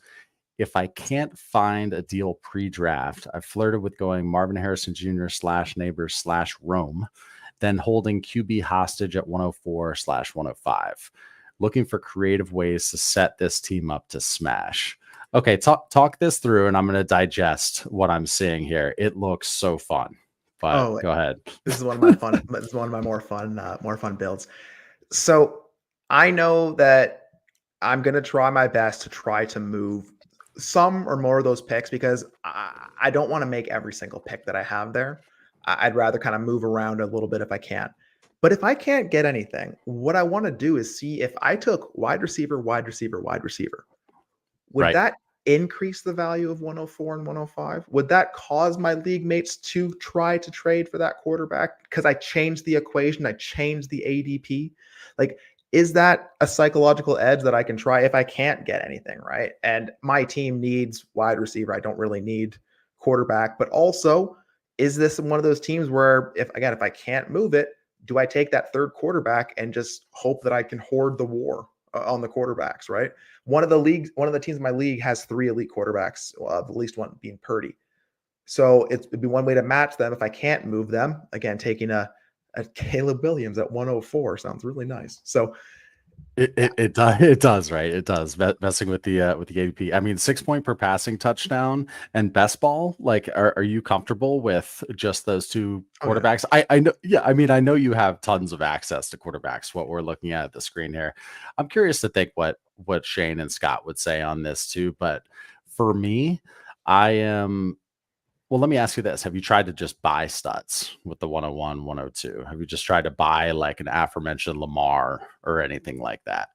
If I can't find a deal pre-draft, I flirted with going Marvin Harrison Jr. / Nabers / Rome, then holding QB hostage at 104 / 105. Looking for creative ways to set this team up to smash. Okay, talk this through, and I'm going to digest what I'm seeing here. It looks so fun, but go ahead. This is one of my fun. This is one of my more fun builds. So I know that I'm going to try my best to try to move some or more of those picks because I don't want to make every single pick that I have there. I'd rather kind of move around a little bit if I can. But if I can't get anything, what I want to do is see if I took wide receiver, would that increase the value of 104 and 105? Would that cause my league mates to try to trade for that quarterback? Because I changed the equation, I changed the ADP. Like, is that a psychological edge that I can try if I can't get anything, right? And my team needs wide receiver. I don't really need quarterback. But also, is this one of those teams where if I can't move it, do I take that third quarterback and just hope that I can hoard the war on the quarterbacks, right? One of the teams in my league has 3 elite quarterbacks, the least one being Purdy. So it'd be one way to match them if I can't move them. Again, taking a Caleb Williams at 104 sounds really nice. So it does, right? It does. Messing with the ADP. I mean, 6 point per passing touchdown and best ball. Like, are you comfortable with just those 2 quarterbacks? Oh, yeah. I know. Yeah, I mean, I know you have tons of access to quarterbacks. What we're looking at the screen here. I'm curious to think what Shane and Scott would say on this too. But for me, I am. Well, let me ask you this. Have you tried to just buy studs with the 101, 102? Have you just tried to buy like an aforementioned Lamar or anything like that?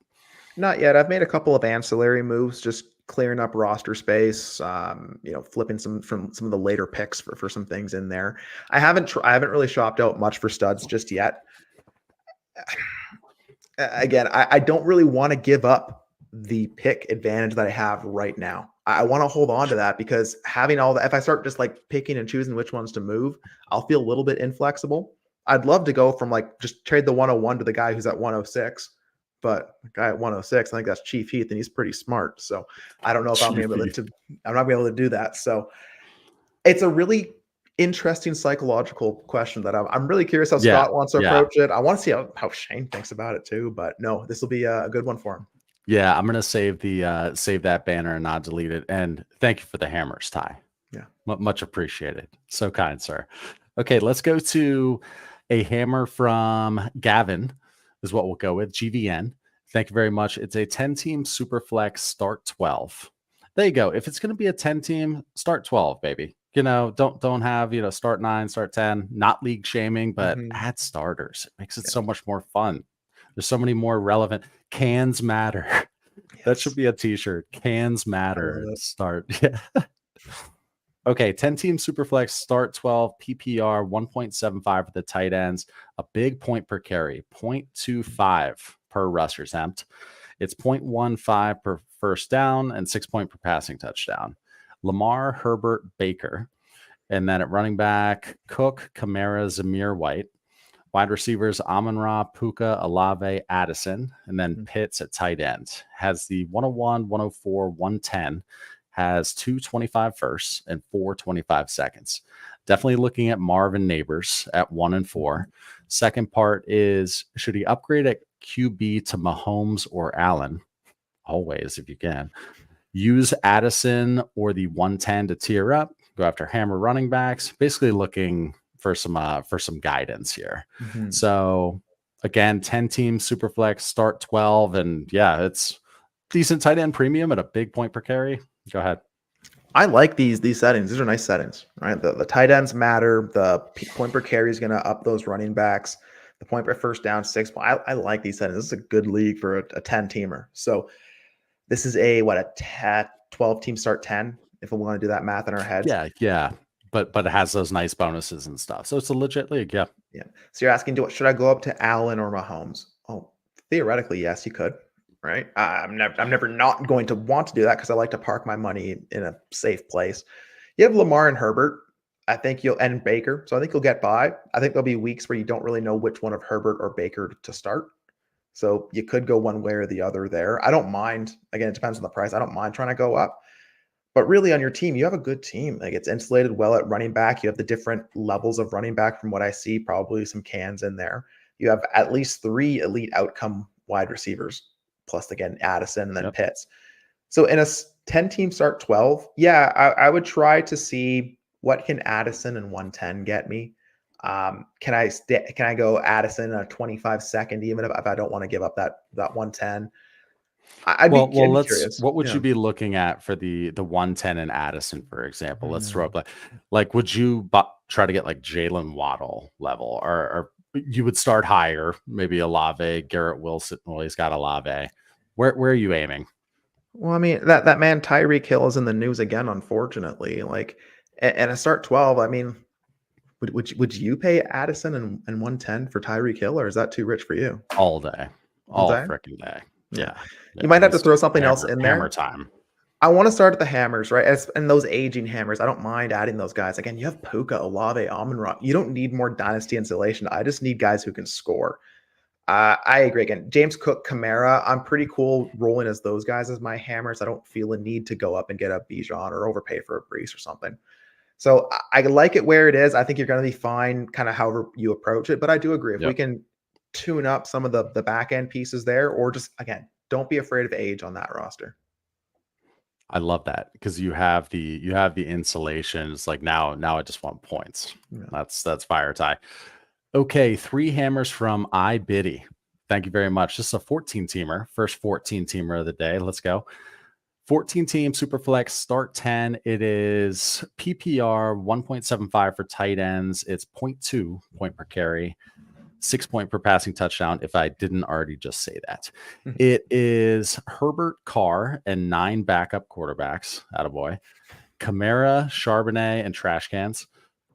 Not yet. I've made a couple of ancillary moves, just clearing up roster space, flipping some from some of the later picks for some things in there. I haven't really shopped out much for studs just yet. Again, I don't really want to give up the pick advantage that I have right now. I want to hold on to that because having all that, if I start just like picking and choosing which ones to move, I'll feel a little bit inflexible. I'd love to go from like just trade the 101 to the guy who's at 106, but the guy at 106, I think that's Chief Heath, and he's pretty smart. So I don't know if I'm not gonna be able to do that. So it's a really interesting psychological question that I'm really curious how Scott wants to approach it. I want to see how Shane thinks about it too, but no, this will be a good one for him. Yeah, I'm gonna save that banner and not delete it. And thank you for the hammers, Ty. Yeah, much appreciated. So kind, sir. Okay, let's go to a hammer from Gavin. Is what we'll go with. GVN. Thank you very much. It's a 10-team Superflex start 12. There you go. If it's gonna be a 10-team, start 12, baby. Don't have start 9, start 10. Not league shaming, but add starters. It makes it so much more fun. There's so many more relevant. Cans matter. Yes. That should be a t-shirt. Cans matter. Start. Yeah. Okay. 10-team Superflex start 12 PPR 1.75 for the tight ends. A big point per carry, 0.25 per rusher attempt. It's 0.15 per first down and 6 point per passing touchdown. Lamar, Herbert, Baker. And then at running back, Cook, Kamara, Zamir White. Wide receivers, Amon-Ra, Puka, Olave, Addison, and then Pitts at tight end. Has the 101, 104, 110, has 225 firsts and 425 seconds. Definitely looking at Marv and Nabers at 1 and 4. Second part is, should he upgrade at QB to Mahomes or Allen? Always, if you can. Use Addison or the 110 to tier up. Go after hammer running backs. Basically looking for some guidance here. So again, 10-team Superflex start 12, and yeah, it's decent tight end premium at a big point per carry. Go ahead. I like these settings. These are nice settings, right? The tight ends matter. The point per carry is going to up those running backs. The point per first down, 6. I like these settings. This is a good league for a 10-teamer. So this is a 12-team start 10. If we want to do that math in our heads. Yeah. But it has those nice bonuses and stuff. So it's a legit league. Yeah. So you're asking, should I go up to Allen or Mahomes? Oh, theoretically, yes, you could. Right. I'm never not going to want to do that because I like to park my money in a safe place. You have Lamar and Herbert. I think and Baker. So I think you'll get by. I think there'll be weeks where you don't really know which one of Herbert or Baker to start. So you could go one way or the other there. I don't mind. Again, it depends on the price. I don't mind trying to go up. But really on your team, you have a good team. Like it's insulated well at running back. You have the different levels of running back from what I see, probably some cans in there. You have at least 3 elite outcome wide receivers, plus again, Addison and then Pitts. So in a 10-team start 12, yeah, I would try to see what can Addison and 110 get me. Can I go Addison a 25 second, even if I don't want to give up that 110? I'd be curious. What would you be looking at for the 110 and Addison, for example? Let's throw up like would you try to get like Jalen Waddle level, or you would start higher, maybe Olave, Garrett Wilson? Well, he's got Olave. Where are you aiming? Well, I mean, that man Tyreek Hill is in the news again, unfortunately. Like, and a start 12, I mean, would you pay Addison and 110 for Tyreek Hill, or is that too rich for you? All day. All freaking day. Yeah. You might have to throw something else in there. Hammer time. I want to start at the hammers, right? And those aging hammers. I don't mind adding those guys. Again, you have Puka, Olave, Amon-Ra. You don't need more dynasty insulation. I just need guys who can score. I agree. Again, James Cook, Kamara, I'm pretty cool rolling as those guys as my hammers. I don't feel a need to go up and get a Bijan or overpay for a Bryce or something. So I like it where it is. I think you're going to be fine kind of however you approach it. But I do agree. If we can tune up some of the back end pieces there, or just, again, don't be afraid of age on that roster. I love that because you have the insulation. It's like now I just want points. Yeah. That's fire tie. Okay, 3 hammers from iBiddy. Thank you very much. This is a 14-teamer, first 14-teamer of the day. Let's go. 14-team Superflex, start 10. It is PPR 1.75 for tight ends. It's 0.2 point per carry, 6 point per passing touchdown, if I didn't already just say that. It is Herbert, Carr, and 9 backup quarterbacks. Attaboy. Kamara, Charbonnet, and trash cans.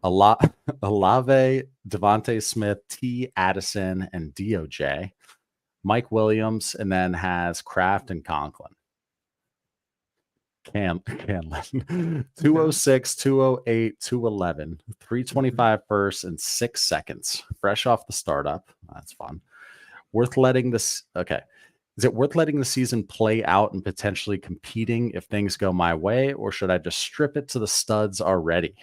Olave, Devontae Smith, T. Addison, and DOJ. Mike Williams, and then has Kraft and Conklin. Canlin. 206, 208, 211, 325 first, and 6 seconds. Fresh off the startup. That's fun. Worth letting this. Okay. Is it worth letting the season play out and potentially competing if things go my way, or should I just strip it to the studs already?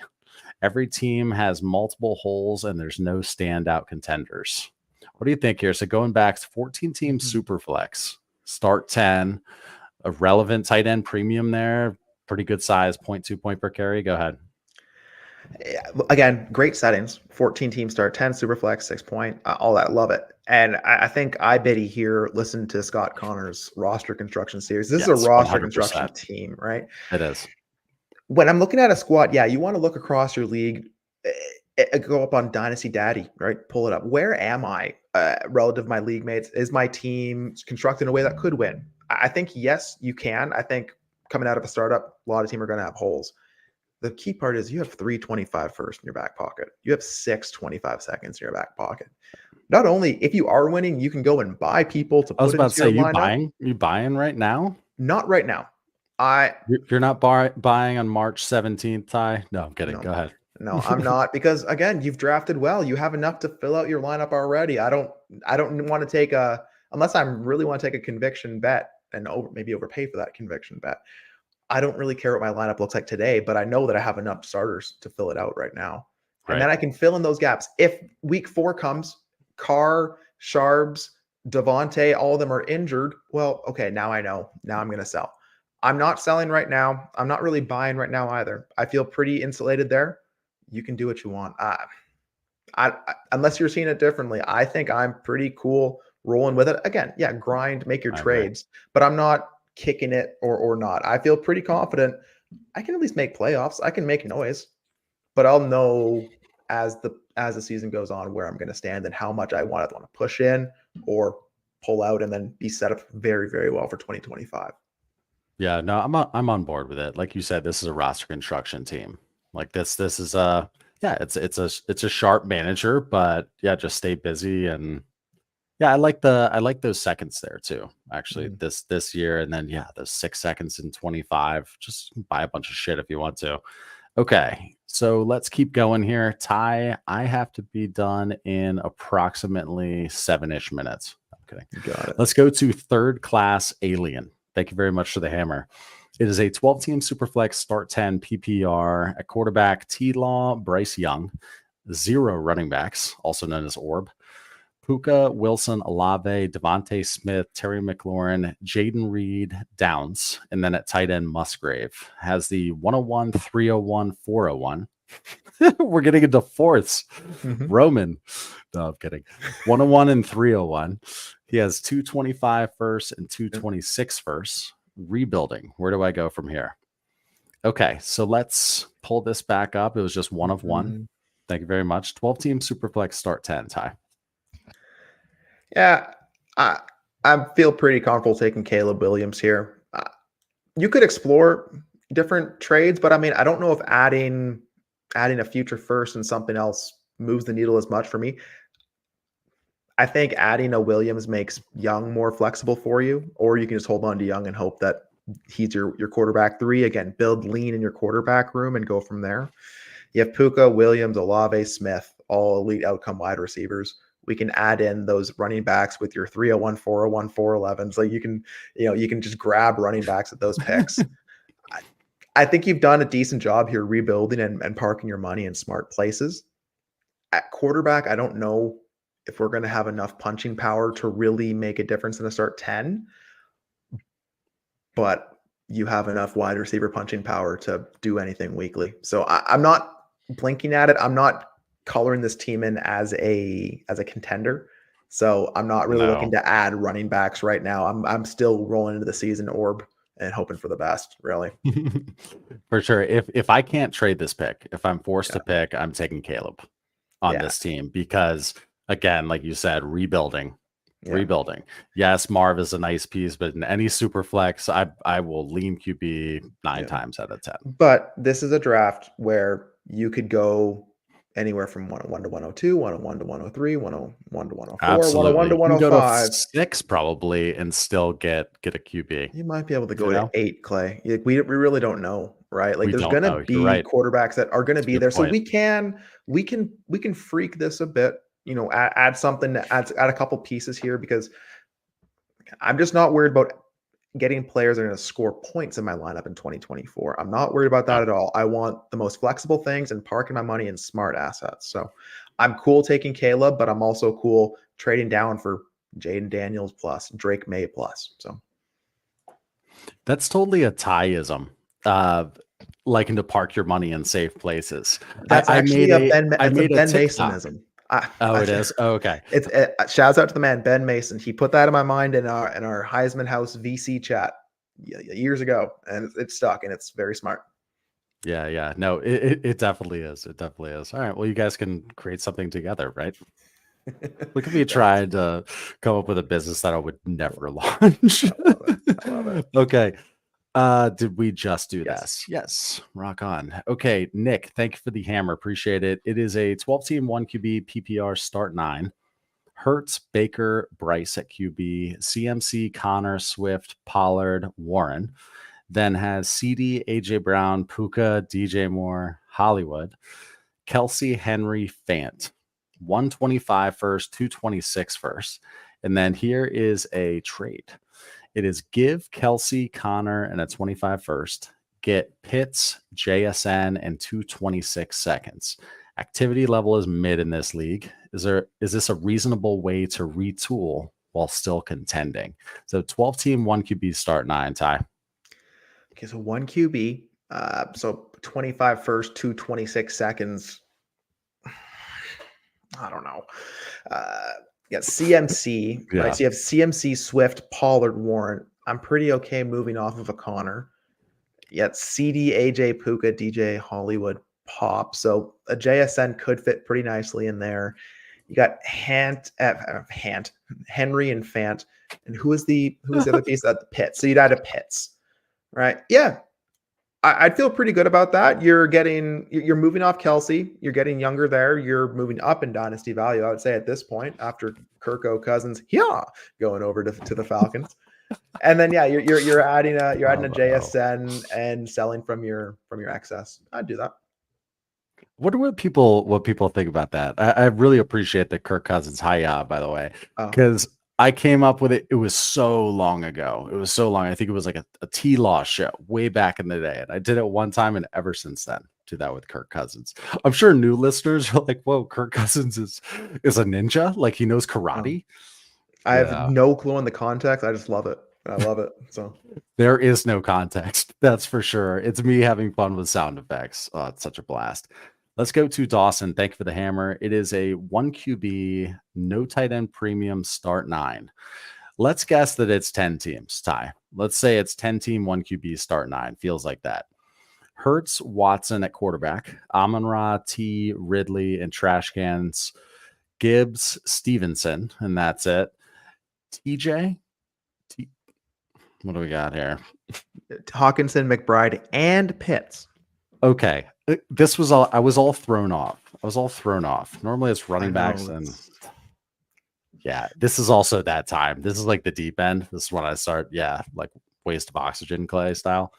Every team has multiple holes and there's no standout contenders. What do you think here? So going back to 14-team Superflex, start 10, a relevant tight end premium there, pretty good size, 0.2 point per carry. Go ahead. Again, great settings. 14-team start 10, Superflex, 6 point, all that. Love it. And I think iBiddy here listened to Scott Connor's roster construction series. This is a roster 100%. Construction team, right? It is. When I'm looking at a squad, you want to look across your league, go up on Dynasty Daddy, right? Pull it up. Where am I relative to my league mates? Is my team constructed in a way that could win? I think, yes, you can. I think coming out of a startup, a lot of teams are going to have holes. The key part is you have 325 first in your back pocket. You have 625 seconds in your back pocket. Not only if you are winning, you can go and buy people to put into your lineup. I was about to say, you buying right now? Not right now. You're not buying on March 17th, Ty? No, I'm kidding. No, go ahead. No, I'm not, because again, you've drafted well. You have enough to fill out your lineup already. I don't want to take unless I really want to take a conviction bet and maybe overpay for that conviction bet. I don't really care what my lineup looks like today, but I know that I have enough starters to fill it out right now. Right. And then I can fill in those gaps. If week 4 comes, Carr, Sharbs, Devontae, all of them are injured. Well, okay, now I know. Now I'm going to sell. I'm not selling right now. I'm not really buying right now either. I feel pretty insulated there. You can do what you want. Unless you're seeing it differently, I think I'm pretty cool rolling with it. Again, yeah, grind, make your trades, but I'm not kicking it or not. I feel pretty confident. I can at least make playoffs. I can make noise, but I'll know as the season goes on where I'm going to stand and how much I want to push in or pull out and then be set up very, very well for 2025. Yeah, no, I'm on board with it. Like you said, this is a roster construction team. Like this is it's a sharp manager, but yeah, just stay busy. And yeah, I like those seconds there too, actually, this year. And then yeah, those 6 seconds in 25, just buy a bunch of shit if you want to. Okay, so let's keep going here. Ty, I have to be done in approximately 7-ish minutes. I'm kidding. Got it. Let's go to third class alien. Thank you very much for the hammer. It is a 12-team Superflex Start 10 PPR at quarterback TLaw, Bryce Young, 0 running backs, also known as Orb, Puka, Wilson, Olave, Devontae Smith, Terry McLaurin, Jaden Reed, Downs, and then at tight end, Musgrave. Has the 101, 301, 401. We're getting into fourths. Roman. No, I'm kidding. 101 and 301. He has 225 first and 226 first. Rebuilding. Where do I go from here? Okay, so let's pull this back up. It was just one of one. Thank you very much. 12-team Superflex Start 10, Ty. Yeah, I feel pretty comfortable taking Caleb Williams here. You could explore different trades, but I mean, I don't know if adding a future first and something else moves the needle as much for me. I think adding a Williams makes Young more flexible for you, or you can just hold on to Young and hope that he's your quarterback 3. Again, build lean in your quarterback room and go from there. You have Puka, Williams, Olave, Smith, all elite outcome wide receivers. We can add in those running backs with your 301, 401, 411s. Like you can just grab running backs at those picks. I think you've done a decent job here rebuilding and parking your money in smart places. At quarterback, I don't know if we're going to have enough punching power to really make a difference in a start 10, but you have enough wide receiver punching power to do anything weekly. So I'm not blinking at it. I'm not coloring this team in as a contender. So I'm not really looking to add running backs right now. I'm still rolling into the season Orb and hoping for the best, really. For sure. If I can't trade this pick, if I'm forced to pick, I'm taking Caleb on this team because, again, like you said, rebuilding. Yes, Marv is a nice piece, but in any super flex, I will lean QB 9 times out of 10. But this is a draft where you could go anywhere from 101 to 102, 101 to 103, 101 to 104, Absolutely. 101 to 105. You can go to 6 probably and still get a QB. You might be able to go to 8, Clay. We really don't know, right? Like there's going to be quarterbacks that are going to be there. So we can freak this a bit, add something, add a couple pieces here, because I'm just not worried about getting players that are going to score points in my lineup in 2024. I'm not worried about that at all. I want the most flexible things and parking my money in smart assets. So I'm cool taking Caleb, but I'm also cool trading down for Jaden Daniels plus Drake May plus. So that's totally a Tyism. Liking to park your money in safe places. That's actually a Ben Masonism. It is. Oh, okay. It's shouts out to the man Ben Mason. He put that in my mind in our Heisman House VC chat years ago, and it stuck, and it's very smart. Yeah. No, it definitely is. It definitely is. All right. Well, you guys can create something together, right? Look at me trying to come up with a business that I would never launch. I love it. Okay. Did we just do this? Yes. Rock on. Okay, Nick, thank you for the hammer. Appreciate it. It is a 12-team 1 QB PPR start 9. Hurts, Baker, Bryce at QB, CMC, Connor, Swift, Pollard, Warren. Then has Ceedee, AJ Brown, Puka, DJ Moore, Hollywood, Kelce, Henry, Fant. 125 first, 226 first. And then here is a trade. It is give Kelce, Connor, and a 25 first, get Pitts, JSN, and 226 seconds. Activity level is mid in this league. Is this a reasonable way to retool while still contending? So 12-team 1 QB start 9, Ty. Okay, so 1 QB. So 25 first, 226 seconds. I don't know. You got CMC, right? So you have CMC, Swift, Pollard, Warren. I'm pretty okay moving off of a Connor. You got Ceedee, AJ, Puka, DJ, Hollywood, Pop. So a JSN could fit pretty nicely in there. You got Henry and Fant. And who was the other piece? At the Pitts. So you'd add a Pitts, right? Yeah. I'd feel pretty good about that. You're moving off Kelce. You're getting younger there. You're moving up in dynasty value, I would say, at this point, after Kirko Cousins, going over to the Falcons. And then you're adding a JSN and selling from your excess. I'd do that. Wonder what people think about that. I really appreciate the Kirk Cousins hi by the way, Oh, because I came up with it. It was so long ago. It was so long. I think it was like a TLaw show way back in the day, and I did it one time, and ever since then, do that with Kirk Cousins. I'm sure new listeners are like, "Whoa, Kirk Cousins is a ninja. Like he knows um, karate." I have Yeah, no clue on the context. I just love it. I love it. So there is no context. That's for sure. It's me having fun with sound effects. Oh, it's such a blast. Let's go to Dawson. Thank you for the hammer. It is a 1 QB, no tight end premium start 9. Let's guess that it's 10 teams, Ty. Let's say it's 10 team, 1 QB start 9. Feels like that. Hurts, Watson at quarterback, Amon-Ra, T, Ridley, and trash cans, Gibbs, Stevenson, and that's it. TJ, what do we got here? Hawkinson, McBride, and Pitts. Okay. This was all, I was all thrown off. Normally it's running backs and yeah, this is also that time. This is like the deep end. This is when I start, like waste of oxygen clay style.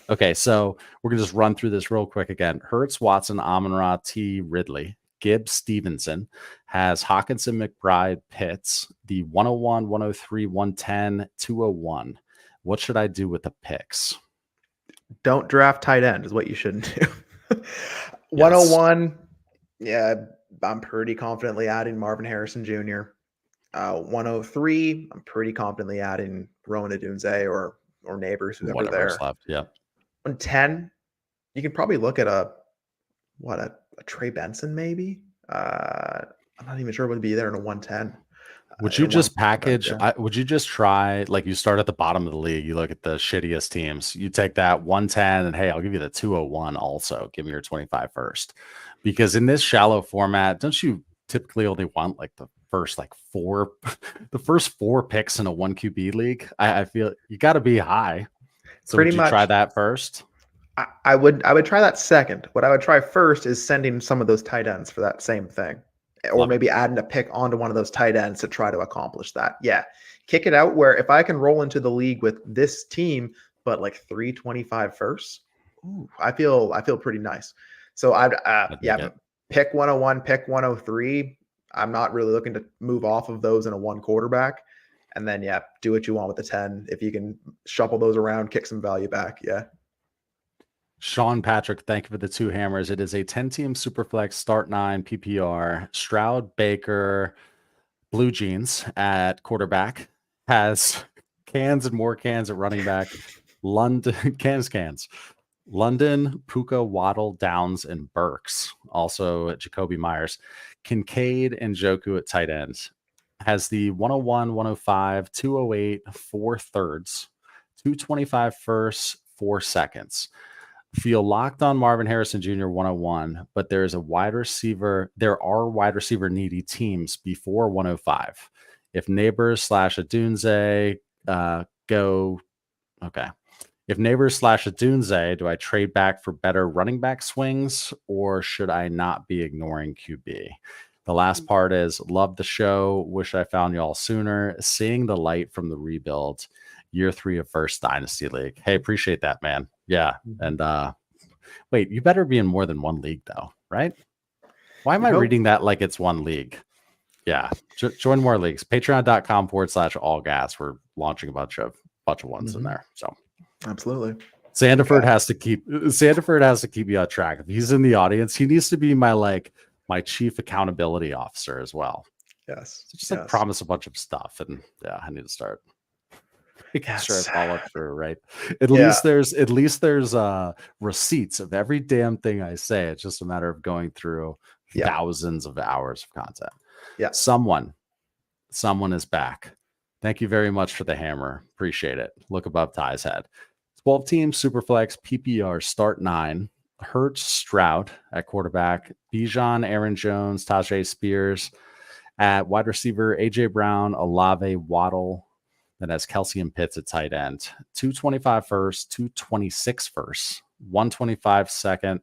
Okay, so we're gonna just run through this real quick again. Hurts, Watson, Amon-Ra, T, Ridley, Gibbs, Stevenson, has Hawkinson, McBride, Pitts, the 101, 103, 110, 201. What should I do with the picks? Don't draft tight end is what you shouldn't do. Yes. 101, yeah, I'm pretty confidently adding Marvin Harrison Jr. 103, I'm pretty confidently adding Rowan Odunze or Nabers, who's ever Whatever's there. left. Yeah. 110, you can probably look at a Trey Benson maybe. I'm not even sure what would be there in a 110. Would you just package? Yeah. Would you just try, like, you start at the bottom of the league, you look at the shittiest teams, you take that 110, and hey, I'll give you the 201 also. Give me your 25 first. Because in this shallow format, don't you typically only want like the first like four, the first 4 picks in a 1 QB league? I feel you got to be high. So Pretty would you much try that first? I would try that second. What I would try first is sending some of those tight ends for that same thing, or Love it. maybe adding a pick onto one of those tight ends to try to accomplish that. Yeah, kick it out where if I can roll into the league with this team, but like 325 first, ooh, I feel pretty nice. So I'd pick 101, pick 103. I'm not really looking to move off of those in a 1 quarterback. And then do what you want with the 10. If you can shuffle those around, kick some value back. Yeah. Sean Patrick, thank you for the 2 hammers. It is a 10-team Superflex start 9 PPR. Stroud, Baker, Blue Jeans at quarterback, has cans and more cans at running back. London cans. London, Puka, Waddle, Downs, and Burks. Also Jacoby Myers. Kincaid and Joku at tight ends. Has the 101, 105, 208, 4 thirds, 225 firsts, 4 seconds. Feel locked on Marvin Harrison Jr. 101, but there are wide receiver needy teams before 105. If Nabers / Odunze go, okay. If Nabers / Odunze, do I trade back for better running back swings, or should I not be ignoring QB? The last part is love the show. Wish I found y'all sooner. Seeing the light from the rebuild. Year 3 of First Dynasty League. Hey, appreciate that, man. Yeah. And wait, you better be in more than 1 league, though, right? Why am I reading that like it's 1 league? Yeah. Join more leagues. Patreon.com/allgas. We're launching a bunch of ones in there. So absolutely. Sandiford has to keep me on track. If he's in the audience, he needs to be my chief accountability officer as well. Yes. So just promise a bunch of stuff, and I need to start making sure I follow through, right? At least there's receipts of every damn thing I say. It's just a matter of going through thousands of hours of content. Yeah. Someone is back. Thank you very much for the hammer. Appreciate it. Look above Ty's head. 12-team Superflex PPR start 9. Hurts, Stroud at quarterback. Bijan, Aaron Jones, Tajay Spears at wide receiver. AJ Brown, Olave, Waddle. That has Kelce and Pitts at tight end. 225 first, 226 first, 125 second.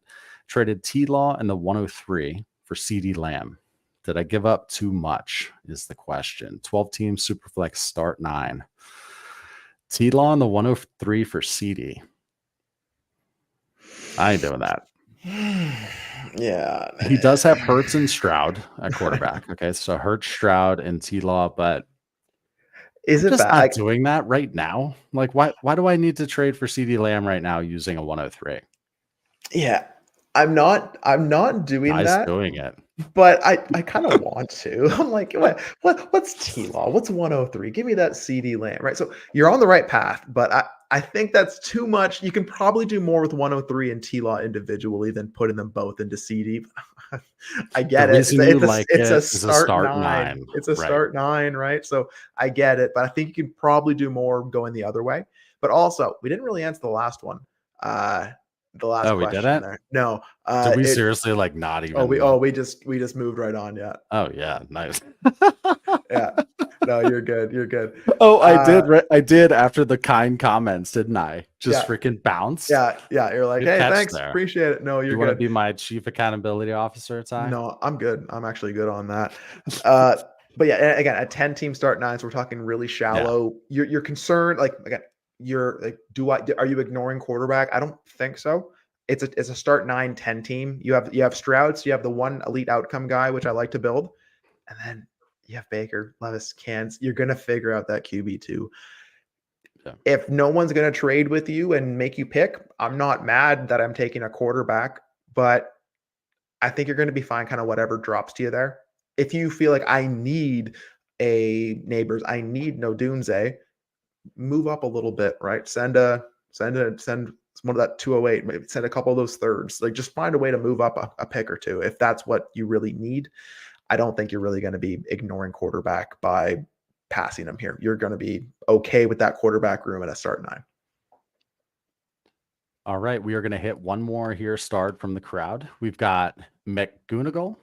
Traded TLaw and the 103 for Ceedee Lamb. Did I give up too much is the question. 12-team Superflex start 9. TLaw and the 103 for Ceedee. I ain't doing that. Yeah. He does have Hurts and Stroud at quarterback. Okay, so Hurts, Stroud, and TLaw, but Is I'm it just bad? not doing that right now. Like, why do I need to trade for Ceedee Lamb right now using a 103? Yeah. I'm not doing Guy's that, doing it. but I kind of want to. I'm like, what's TLaw? What's 103? Give me that CeeDee Lamb, right? So you're on the right path, but I think that's too much. You can probably do more with 103 and TLaw individually than putting them both into CD. I get The it. reason you like It's a it is a start start 9. 9. It's a Right. start 9, right? So I get it, but I think you can probably do more going the other way. But also, we didn't really answer the last one. The last Oh, we question didn't? there. No. Did we It seriously like not even? we just moved right on. Yeah. Oh yeah, nice. Yeah. No, you're good. You're good. Oh, I did. I did after the kind comments, didn't I? Just Yeah. freaking bounced. Yeah. Yeah. You're like, Good hey, catch thanks. there. Appreciate it. No, You you're want to good. be my chief accountability officer, Ty? No, I'm good. I'm actually good on that. But yeah, again, a 10-team start 9, so we're talking really shallow. You're concerned, like again, you're like, are you ignoring quarterback? I don't think so. It's a start 9, 10 team. You have Stroud, so you have the one elite outcome guy, which I like to build, and then you have Baker, Levis, Cans. You're gonna figure out that QB2. Yeah. If no one's gonna trade with you and make you pick, I'm not mad that I'm taking a quarterback, but I think you're going to be fine kind of whatever drops to you there. If you feel like I need a Nabers, I need no Odunze, move up a little bit, right? Send one of that 208, maybe send a couple of those thirds. Like just find a way to move up a pick or two if that's what you really need. I don't think you're really going to be ignoring quarterback by passing them here. You're going to be okay with that quarterback room at a start 9. All right, we are going to hit one more here, starred from the crowd. We've got McGoonigal.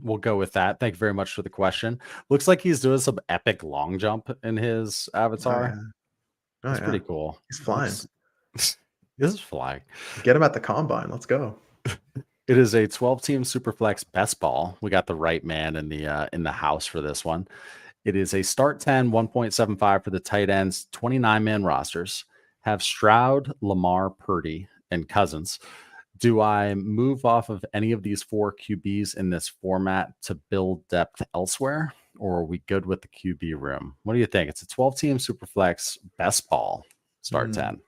We'll go with that. Thank you very much for the question. Looks like he's doing some epic long jump in his avatar. That's pretty cool. He's flying. This is flying. Get him at the combine. Let's go. It is a 12-team Superflex best ball. We got the right man in the house for this one. It is a start 10, 1.75 for the tight ends, 29-man rosters. Have Stroud, Lamar, Purdy, and Cousins. Do I move off of any of these 4 QBs in this format to build depth elsewhere, or are we good with the QB room? What do you think? It's a 12-team Superflex best ball, start 10.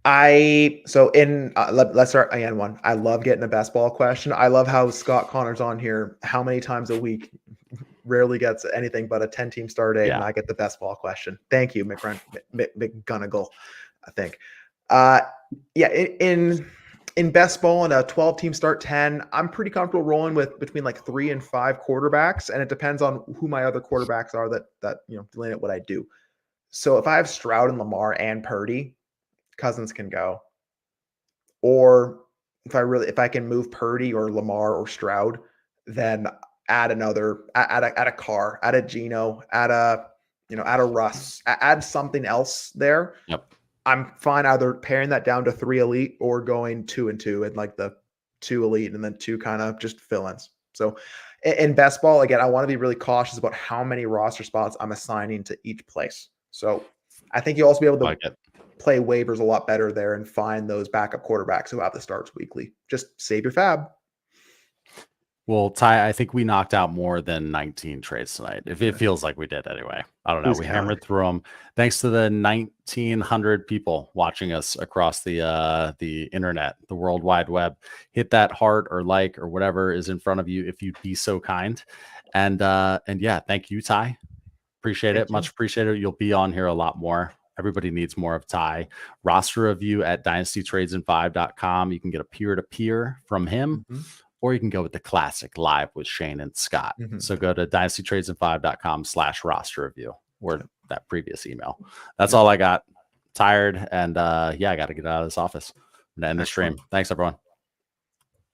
Let's start again. One, I love getting a best ball question. I love how Scott Connor's on here. How many times a week? Rarely gets anything but a 10-team start 8, and I get the best ball question. Thank you, McGonigal, I think. In best ball and a 12-team start 10, I'm pretty comfortable rolling with between like 3 and 5 quarterbacks, and it depends on who my other quarterbacks are that delineate what I do. So if I have Stroud and Lamar and Purdy, Cousins can go. Or if I can move Purdy or Lamar or Stroud, then add a Carr, add a Geno, add a Russ, add something else there. Yep. I'm fine either paring that down to 3 elite or going 2 and 2 and like the 2 elite and then 2 kind of just fill-ins. So in best ball, again, I want to be really cautious about how many roster spots I'm assigning to each place. So I think you'll also be able to play waivers a lot better there and find those backup quarterbacks who have the starts weekly. Just save your fab. Well, Ty, I think we knocked out more than 19 trades tonight. If it feels like we did anyway. I don't know. We hammered through them. Thanks to the 1,900 people watching us across the internet, the World Wide Web. Hit that heart or like or whatever is in front of you if you'd be so kind. And yeah, thank you, Ty. Appreciate it. Much appreciated. You'll be on here a lot more. Everybody needs more of Ty. Roster review at dynastytradesand5.com. You can get a peer-to-peer from him. Or you can go with the classic live with Shane and Scott. So go to dynastytradesand5.com/roster review or that previous email. That's all I got. Tired. And I got to get out of this office. I'm going to end the stream. Thanks, everyone.